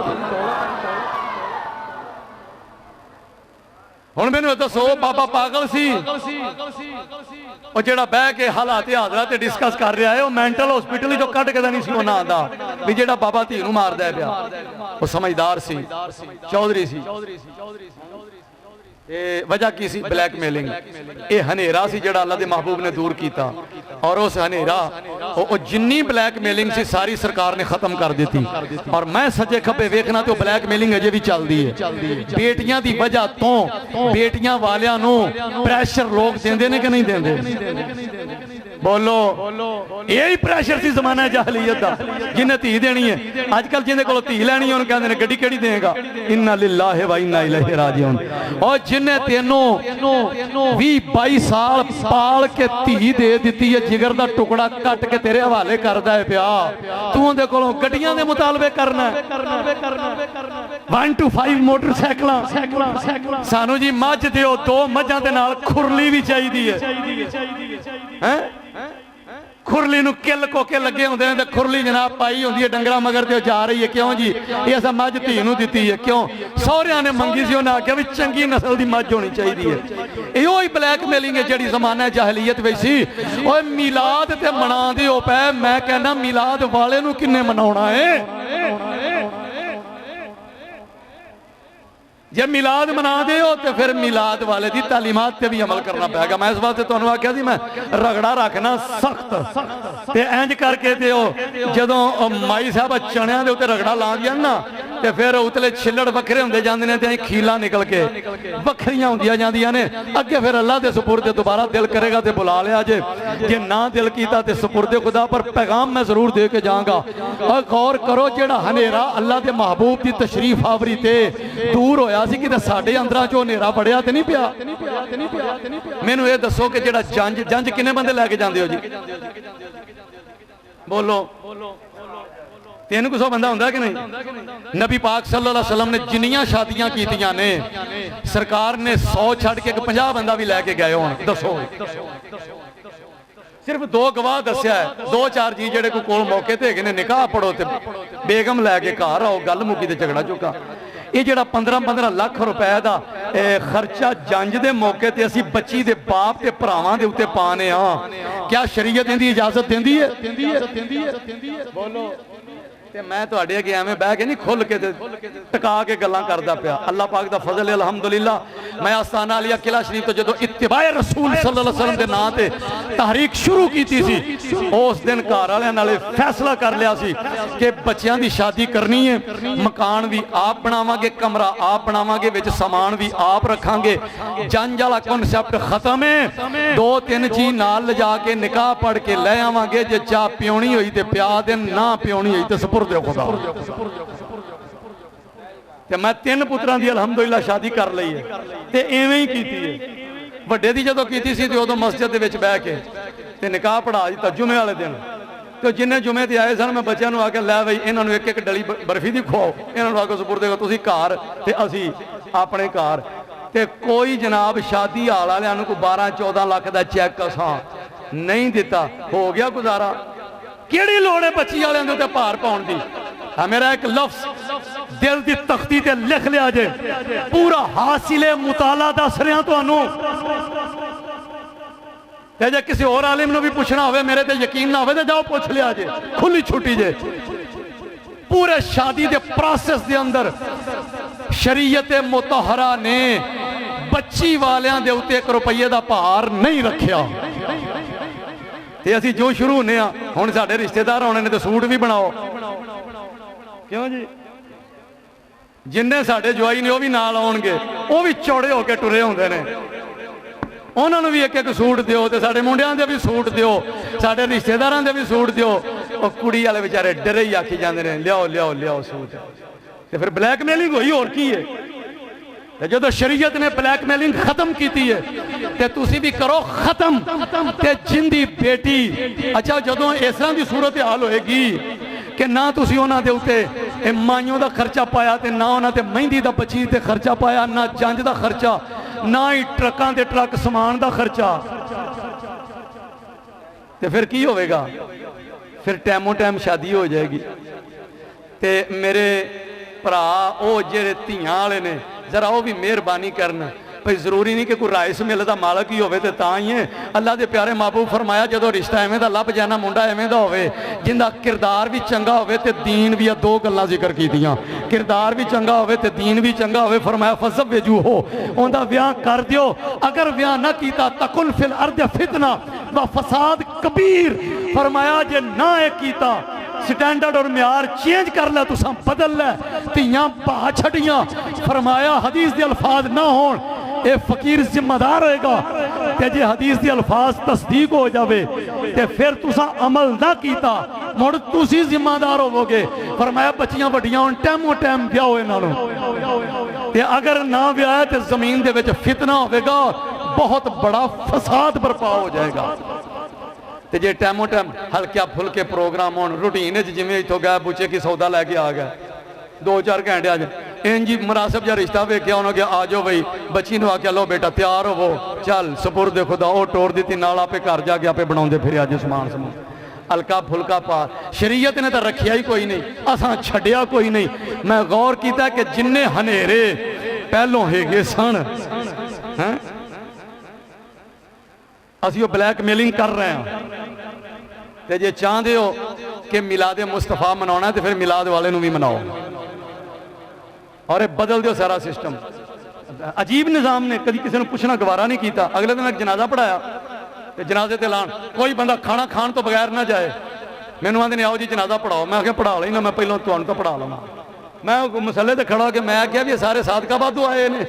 हुण मैनू दसो बाबा पागल सी जेड़ा बह के हालात हाजरा ते डिस्कस कर रहा है वो मेंटल हॉस्पिटल जो कट के नहीं सी वो ना आंदा भी जेड़ा बाबा धी नूं मारदा है पिया वो समझदार सी चौधरी सी वजह की सी ब्लैकमेलिंग ये हनेरा सी जेड़ा अल्लाह दे महबूब ने दूर किया और उस हनेरा जिन्नी ब्लैकमेलिंग सी सारी सरकार ने खत्म कर दी थी और मैं सजे खब्बे वेखना तो ब्लैकमेलिंग अजे भी चलती है बेटियां दी वजह तो बेटियां वालियां नूं प्रेशर लोग देंदे ने कि नहीं देंदे बोलो यही प्रेशर सी जमाना जहलीयत दा जिन्हें धी देनी है अजकल जिन्हें को धी लैनी है कहते हैं गड्डी केड़ी देगा इन्ना लिल्लाहि व इन्ना इलैहि राजिऊन और जिन्हें तेनों 20-22 साल पाल के धी दे दी है जिगर दा टुकड़ा कट के तेरे हवाले करदा है पिया तू उहदे कोलों गड्डियां दे मुतालबे करना 1 to 5 मोटरसाइकिल सानू जी मझ दिओ 2 मझां दे नाल खुरली भी चाहिदी है खुरली नूं किल कोके लगे होंदे ने ते खुरली जनाब पाई होंदी है डंगरा मगर ते जा रही है क्यों जी ये असां मझ धी नूं दित्ती है क्यों सहुरियां ने मंगी सी उन्हें आख्या भी चंगी नस्ल दी मझ होनी चाहिए है इहो ही ब्लैकमेलिंग है जिहड़ी जमाना जहलीयत विच सी ओए मिलाद ते मनांदे हो पै मैं कहना मिलाद वाले नूं किन्ने मनाउणा है जे मिलाद मना दे हो तो फिर मिलाद वाले की तालीमात पे भी अमल करना पेगा मैं इस वास्ते तुहानू आख्या सी मैं रगड़ा रखना सख्त ते इंज करके ते जदों माई साहब चणियां दे उत्ते रगड़ा ला दिया ना ते फिर उतले छिल्लड़ वखरे हुंदे जांदे ने ते खीला निकल के वखरियां हुंदियां जांदियां ने अगे फिर अल्लाह दे सुपुर्द दोबारा दिल करेगा तो बुला लिया जे ना दिल कीता ते सुपुर्द खुदा पर पैगाम मैं जरूर दे के जाऊंगा और गौर करो जेड़ा हनेरा अल्लाह दे महबूब की तशरीफ आवरी ते दूर होया सी कि साडे अंदरां चो हनेरा बढ़िया ते नहीं पिया मैनू ये दसो कि जेड़ा जंज किन्ने बंदे लैके जांदे हो जी बोलो 300 बंदा होंदा कि नहीं नबी पाक सल्लल्लाहु अलैहि वसल्लम ने जिन्नियां शादियां कीतियां ने सरकार ने 100 छड़ के 50 बंदा भी लैके गए होण दसो सिर्फ 2 गवाह दस्या है 2-4 जी जेड़े कोल मौके ते हैगे ने निकाह पढ़ो ते बेगम लैके घर आओ गल मुक्की ते झगड़ा चुका ये जड़ा 15-15 लाख रुपए का खर्चा जंज के मौके ते असी बच्ची दे बाप ते भरावां दे उत्ते पाने क्या शरीयत इहदी इजाजत देंदी है बोलो ते मैं तुहाडे अगे एवें बह के नहीं खुल के टका के गल्लां करदा पिया अल्लाह पाक दा फजल है अल्हम्दुलिल्लाह मैं आस्ताना अलिया किला शरीफ तो जदों इत्तिबाए रसूल सल्लल्लाहु अलैहि वसल्लम दे नां ते तहरीक शुरू कीती सी उस दिन घर वालियां नाल फैसला कर लिया सी कि बच्चियां दी शादी करनी है मकान भी आप बनावांगे कमरा आप बनावांगे विच समान भी आप रखांगे जंज वाला कॉन्सेप्ट खत्म है 2-3 जी नाल ले जाके निकाह पढ़ के ले आवांगे जे चाह पियोनी होई ते पिया देन ना पियोनी होई ते खुदा ते मैं 3 पुत्रां दी अलहमदुलिल्लाह शादी कर लई है ते एवें ही कीती है वड्डे दी जदों कीती सी ते उदों मस्जिद दे विच बैठ के ते निकाह पढ़ा दित्ता जुमे वाले दिन तो जिन्हें जुमे ते आए सन मैं बच्चों नूं आके लै बई इन्हां नूं एक डली बर्फी दी खवाओ इन्हां नूं आके सुपुर्द करो तुसीं घर ते असीं अपने घर ते कोई जनाब शादी हाल वालियां नूं कोई 12-14 लाख दा चैक असां नहीं दिता हो गया गुजारा केड़ी लोड़ है बच्ची वाले दे उत्ते भार पाउण दी मेरा एक लफ्ज दिल दी तख्ती ते लिख लिया जे पूरा हासिले मुताला दस रहा तुहानूं जे किसी और आलिम नूं भी पूछना होवे मेरे ते यकीन ना होवे ते जाओ पूछ लिया जे खुली छुट्टी जे पूरे शादी के प्रोसेस के अंदर शरीयत मुतहरा ने बच्ची वालियां दे उत्ते 1 रुपये का भार नहीं रखा। ते असी जो शुरू होने हुण साडे रिश्तेदार आने ने तो सूट भी बनाओ, क्यों जी? जिन्ने साडे जवाई ने वह भी नाल आउणगे, वह भी चौड़े होकर टुरे होंदे ने, उन्होंने भी 1-1 सूट दिओ, ते साडे मुंडियां दे भी सूट दिओ, साडे रिश्तेदारां दे भी सूट दिओ। और कुड़ी वाले बेचारे डरे ही आखी जांदे ने लियाओ लियाओ लियाओ सूट। ते फिर ब्लैकमेलिंग हुई, होर की है? जो शरीयत ने ब्लैकमेलिंग खत्म की है ते तुसी भी करो खत्म। ते जिंदी बेटी अच्छा जो इस तरह की सूरत हाल होएगी कि ना तुसी उन्हां दे उत्ते माइयों का खर्चा पाया, ते ना उन्हां ते मेहंदी का बची ते खर्चा पाया, ना जंज का खर्चा, ना ही ट्रकों के ट्रक समान का खर्चा, ते फिर की होएगा? फिर टाइमों टाइम शादी हो जाएगी। ते मेरे भरा वो जेरे धियां वाले ने जरा वो भी मेहरबानी करना भाई, जरूरी नहीं कि कोई राइस मिल का मालक ही होवे ते तां ही है। अल्लाह के प्यारे महबूब फरमाया जो रिश्ता एवें दा लभ जाना, मुंडा एवें दा होवे जिंदा किरदार भी चंगा होवे ते दीन भी, 2 गल्लां जिक्र कीतियां, किरदार भी चंगा होवे ते दीन भी चंगा होवे। फरमाया फज़व्विजू हो, उनका ब्याह कर दियो। अगर ब्याह ना कीता तकुन फिल अर्द फितना व फसाद कबीर। फरमाया जे ना ये कीता स्टैंडर्ड और म्यार चेंज कर लै, तुसा बदल लै, धियां भा छड़ियां। फरमाया हदीस के अल्फाज ना होण, ये फकीर जिम्मेदार होएगा। ते जे हदीस के अल्फाज तस्दीक हो जाए ते फिर तुसा अमल ना कीता, मुड़ तुसी जिम्मेदार होवोगे। फरमाया बच्चियां वड्डियां होण, टाइमों टाइम ब्याहो इन्हां ते अगर ना ब्याह तो जमीन दे विच फितना होवेगा, बहुत बड़ा फसाद बर्पा हो जाएगा। तो जे टाइमों टाइम हल्के फुलके प्रोग्राम हो, रूटीन जिमें इतों गए बुचे की सौदा लैके आ गया 2-4 घंटे अज इंज ही मुनासिब जहा रिश्ता वेख्या, उन्होंने आ जाओ बई, बच्ची ने आख्या लो बेटा तैयार होवो, चल सपुरद खुदा, वो टोर दी नाल आपे घर जाके आपे बनाते फिर अज समान समून हल्का फुलका पा। शरीयत ने तो रखिया ही कोई नहीं, असा छड्डिया कोई नहीं। मैं गौर किया कि जिन्ने हनेरे पहलों हेगे सन हैं, असी ब्लैकमेलिंग कर रहे हैं। तो जे चाहते हो कि मिलाद मुस्तफा मनाना तो फिर मिलाद वाले भी मनाओ और बदल दो सारा सिस्टम। अजीब निज़ाम ने कभी किसी ने पुछना गवारा नहीं किया। अगले दिन एक जनाजा पढ़ाया तो जनाजे ते ऐलान, कोई बंदा खाना खाण तो बगैर ना जाए। मैनू आंदे ने आओ जी जनाजा पढ़ाओ। मैं आख्या पढ़ा लेना, मैं पहलों तुहानू तो पढ़ा लवां। मैं मसले ते खड़ा कि मैं आख्या भी सारे सादका बादू आए ने,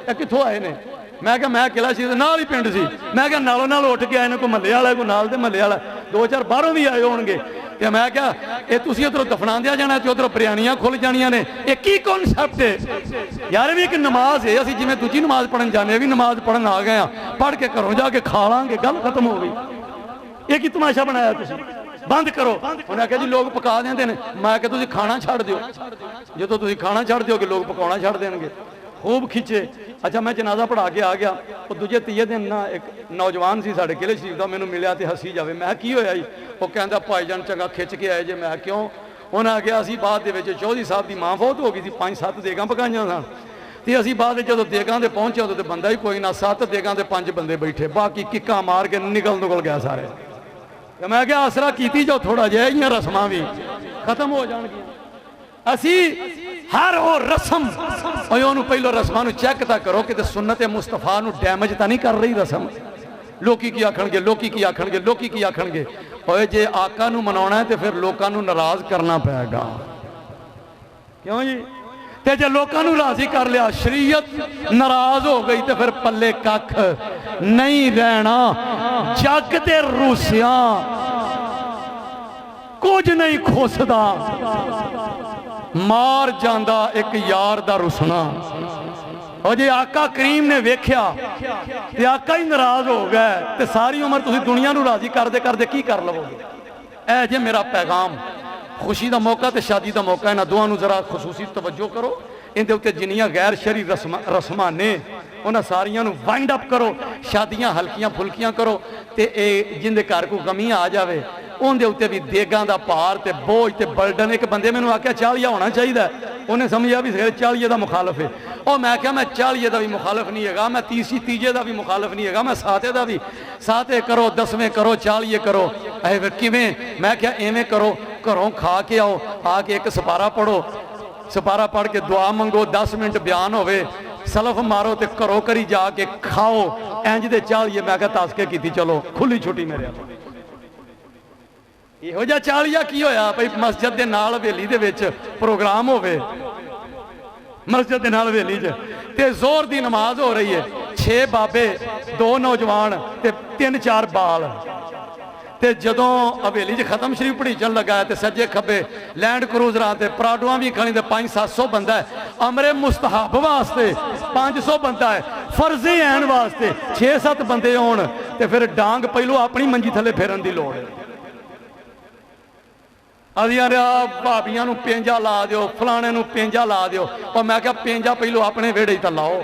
कित्थों आए ने? मैं क्या मैं किला सी नाल ही पिंड सी, मैं क्या नालों नाल उठ के आए ने, कोई महल्ले वाला कोई नाल दे महल्ले वाला, 2-4 बाहरों भी आए होणगे। ते मैं क्या ये तुसीं उधरों दफना दिया जाना ते उधरों बिरयानियां खुल जानियां ने, ये की कॉन्सैप्ट है यार? भी एक नमाज है, असीं जिवें दूजी नमाज पढ़न जाने भी नमाज पढ़न आ गए हैं, पढ़ के घरों जाके खा लांगे, गल खत्म हो गई। ये की तमाशा बनाया तुसीं? बंद करो। उन्हें आख्या जी लोग पका देंदे ने। मैं आख्या तुसीं खाना छड्ड दिओ, जदों तुसीं खाना छड्ड दिओगे लोग पकाउणा छड्ड देणगे। खूब खिंचे। अच्छा मैं जनाजा पढ़ा के आ गया, वो दूजे तीजे दिन ना एक नौजवान सी साढ़े किले शरीफ का मैनू मिलिया तो हसी जाए। मैं की होया जी? वो कहता भाईजान चंगा खिंच के आए जे। मैं क्यों? उन्हें आख्या असी बाद दे चौधरी साहब की मां फौत हो गई थी, 5-7 देगां पकाइयां सन, तो असी बाद जो देगां दे पहुंचे उदों तो बंदा ही कोई ना, 7 देगां दे 5 बंदे बैठे, बाकी किक्का मार के निकल गया सारे। तो मैं क्या आसरा की जाओ थोड़ा जिहा, इं रस्मां भी खत्म हो जाएगी। असी हर वो रस्म पहलो रस्मां चैक तो करो कि सुन्नत मुस्तफा डैमेज तो नहीं कर रही रस्म। लोकी की आखणगे, लोकी की आखणगे, लोकी की आखणगे। और जे आका नूं मनाउणा है तो फिर लोकां नूं नाराज करना पेगा, क्यों जी? ते जे लोकां नूं राजी कर लिया, शरीयत नाराज हो गई तो फिर पल्ले कख नहीं रहना। जग ते रूसिया कुछ नहीं खुसदा, मार जांदा एक यार दा रुसना। और जे आका करीम ने वेख्या ते आका ही नाराज हो गए तो सारी उम्र तुसीं दुनिया नूं राजी करदे करदे की कर लवोगे? ऐ जे मेरा पैगाम। खुशी का मौका तो शादी का मौका, इन्हां दोवां नूं जरा खसूसी तवज्जो करो। इहदे उत्ते जिन्नियां गैर शरी रस्मां ने उन्हां सारियां नूं वाइंड अप करो। शादियां हल्कियां फुल्कियां करो ते जिंदे घर कोई कमी आ जाए उनके उत्ते भी देगां दा भार ते बोझ ते बर्डन। एक बंदे मैनूं आख्या 40 होना चाहिए, उन्हें समझा भी 40 का मुखालफ है। और मैं क्या मैं 40 का भी मुखालफ नहीं है, मैं 30 तीजे का भी मुखालफ नहीं है, मैं 7 का भी 7 करो, 10वें करो, 40 करो। फिर किवें? मैं क्या इवें करो घरों खा के आओ, आके एक सपारा पढ़ो, सपारा पढ़ के दुआ मंगो, 10 मिनट बयान होवे, सलफ मारो तो घरों घरी जाके खाओ, इंज दे चालिए। मैं क्या तस के की, चलो खुली छुट्टी मेरे इहो जिहा चालिया की होया भाई मस्जिद के नाल हवेली दे विच प्रोग्राम होवे, मस्जिद के नाल हवेली च ते जोर दी नमाज हो रही है, 6 बाबे 2 नौजवान ते 3-4 बाल, ते जदों हवेली च खत्म शरीफ पढ़ीचन लगा है, ते सज्जे खब्बे लैंड क्रूजरां ते पराडुआं भी खड़ी, ते 500-700 बंदा है, अमरे मुस्तहब वास्ते 500 बंदा है, फर्जे ऐन वास्ते 6-7 बंदे होण, ते फिर डांग पहलों अपनी मंजी थले फेरन की लोड़ है। अदियां भाबियां नूं पेंजा ला दिओ, फलाणे नूं पेंजा ला दिओ, और मैं क्या पेंजा पहलों अपने वेड़े च लाओ,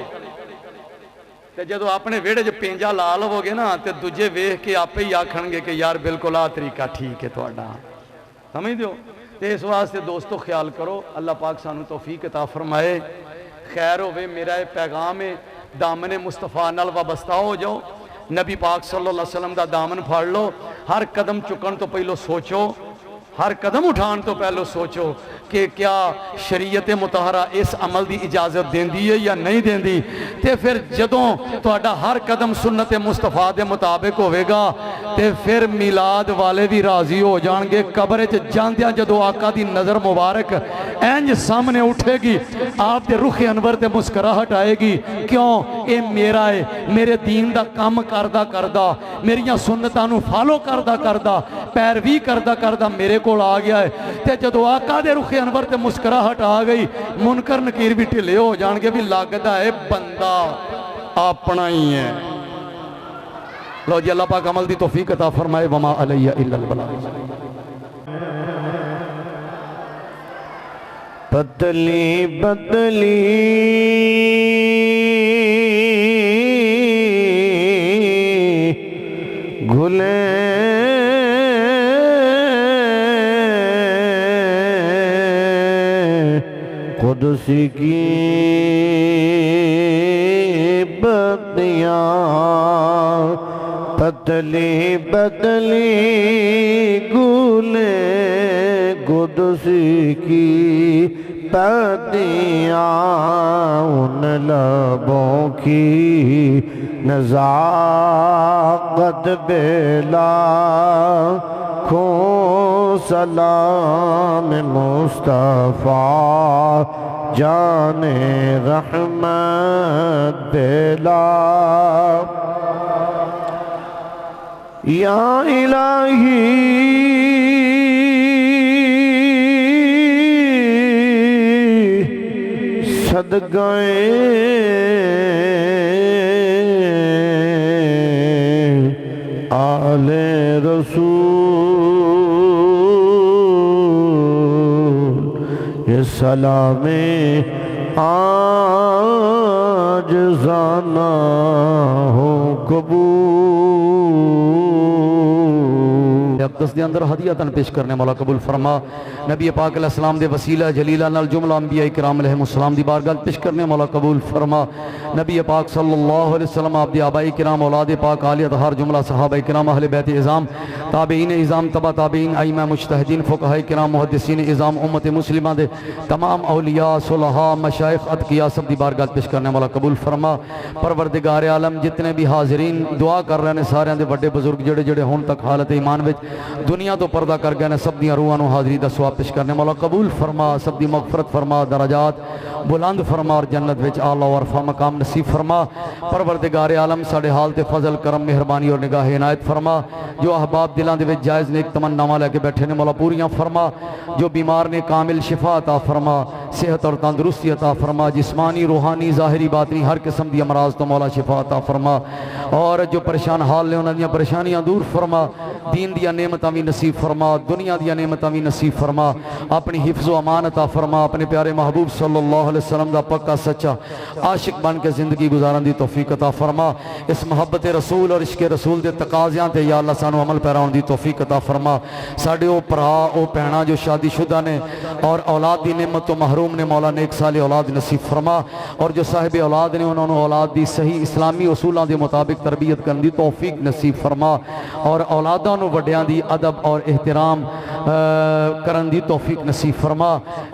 ते जदों अपने वेड़े च पेंजा ला लवोगे ना, तो दूजे वेख के आपे ही आखणगे कि यार बिल्कुल आ तरीका ठीक है तुहाडा, समझ दिओ। तो इस वास्ते दोस्तों ख्याल करो, अल्लाह पाक सानू तौफीक अता फरमाए, खैर होवे। मेरा ये पैगाम है, दामने मुस्तफा नाल वाबस्ता हो जाओ, नबी पाक सल्लल्लाहु अलैहि वसल्लम दा दामन फड़ लो, हर कदम चुकन तो पहलो सोचो, हर कदम उठाने तो पहलो सोचो कि क्या शरीयत मुतहरा इस अमल की इजाजत देंदी है या नहीं देंदी। ते फिर जदों तुहाडा हर कदम सुन्नत मुस्तफा के मुताबिक होवेगा, ते फिर मिलाद वाले भी राजी हो जाएंगे। कब्र च जांदियां जदों आका दी नज़र मुबारक इंज सामने उठेगी, आप दे रुख अनवर ते मुस्कुराहट आएगी, क्यों ये मेरा है, मेरे दीन दा काम करदा करदा, मेरियां सुन्नतां नूं फॉलो करदा करदा, पैरवी करदा करदा मेरे कोल आ गया है। ते जदों आका दे रुख अनवर ते मुस्कुराहट आ गई, मुनकर नकीर भी ढिले हो जाएंगे, भी लगदा है बंदा अपना ही है। लो जी, अल्लाह पाक अमल दी तौफीक अता फरमाए। वमा अलैया इल्लल बलाग। बदली बदली घुले कुदसी की बत्तियाँ, बदली बदली गुले कुदसी की बत्तियाँ, उन लबों की नज़ाकत बेला खो सलाम मुस्तफ़ा जाने रहमत बेला। या इलाही सदक़े आले रसूल, ये सलामे आज जाना हो कबूल। अक़दस के अंदर हदियतन पेश करने वाला कबूल फरमा। नबी पाक अलैहिस्सलाम दे वसीला जलीला नाल जुमला अंबिया इकराम अलैहिमुस्सलाम दी बारगाह पेश करने वाला कबूल फरमा। नबी पाक सल्लल्लाहु अलैहि वसल्लम आप दे आबाई किराम औलाद पाक आलिया तहार जुमला सहाबा किराम अहले बैत इज़ाम ताबईन इज़ाम तबा ताबईन आइमा मुज्तहिदीन फुक़हा किराम मुहद्दिसीन इज़ाम उम्मत मुस्लिमा दे तमाम औलिया सुलहा मशाइख अतकिया सब दी बारगाह पेश करने वाला कबूल फरमा। परवरदिगार आलम जितने भी हाज़रीन दुआ कर रहे हैं सारे दे बड़े बुजुर्ग जेड़े जेड़े हुण तक हालत ईमान विच दुनिया तो पर्दा कर गए ने, सब दियां रूहां नूं हाज़री दा सवाब पेश करने वाला कबूल फरमा। सब दी मगफरत फरमा, दराजात बुलंद फरमा और जन्नत विच आला वरफा मकाम नसीब फरमा। परवरदिगार आलम साडे हाल ते फजल करम मेहरबानी और निगाह इनायत फरमा। जो अहबाब दिलां दे विच जायज़ नेक तमन्नावां लैके बैठे ने मौला पूरियां फरमा। जो बीमार ने कामिल शिफा अता फरमा, सेहत और तंदुरुस्ती अता फरमा। जिस्मानी रूहानी ज़ाहिरी बातनी हर किस्म दी अमराज तो मौला शिफा अता फरमा। और जो परेशान हाल ने उन्हां दियां परेशानियां दूर फरमा। दीन दियां नेमतां भी नसीब फरमा, दुनिया दियां नेमतां भी नसीब फरमा। अपनी हिफ्ज़ व अमान अता फरमा। अपने प्यारे महबूब सल्लल्लाहु अलैहि वसल्लम दा पक्का सच्चा आशिक बन के जिंदगी गुजारन दी तौफीक अता फरमा। इस मोहब्बत रसूल और इश्क रसूल दे तकाज़ियां ते या अल्लाह सानू अमल पैरा होने दी तौफीक अता फरमा। साडे ओ भरा ओ भैणां जो शादीशुदा ने और औलाद दी नेमत तो महरूम महरूम ने मौला नेक साले औलाद नसीब फरमा और जो साहिब औलाद ने उन्होंने औलाद दी सही इस्लामी उसूलों के मुताबिक तरबियत करने की तौफीक नसीब फरमा और औलादा नूं वड्डियां दी अदब और एहतराम करन दी तौफीक नसीब फरमा।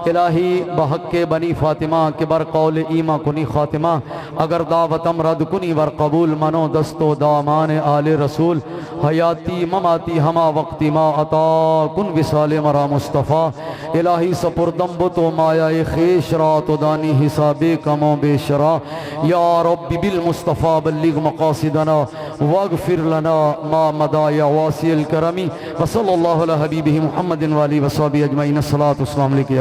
इलाही बहक़ बनी फातिमा के बर कौल ईमा कुनी खातिमा अगर दावतम रद कुनी वर कबूल मनो दस्तो दामान आले रसूल हयाती ममाती हमा वक्ती मा अता कुन विसाल मरा मुस्तफ़ा। इलाही सपुरदम तो माया खेश रात दानी हिसाबे कमो बेशरा या रब्बी बिल मुस्तफ़ा बल्लिग मक़ासिदना वग़फ़िर लना मा मदा या वासिल करमी व सल्लल्लाहु अला हबीबिही मुहम्मदिन व आलिहि व सहबिही अजमईन। अस्सलातु वस्सलामु अलैका।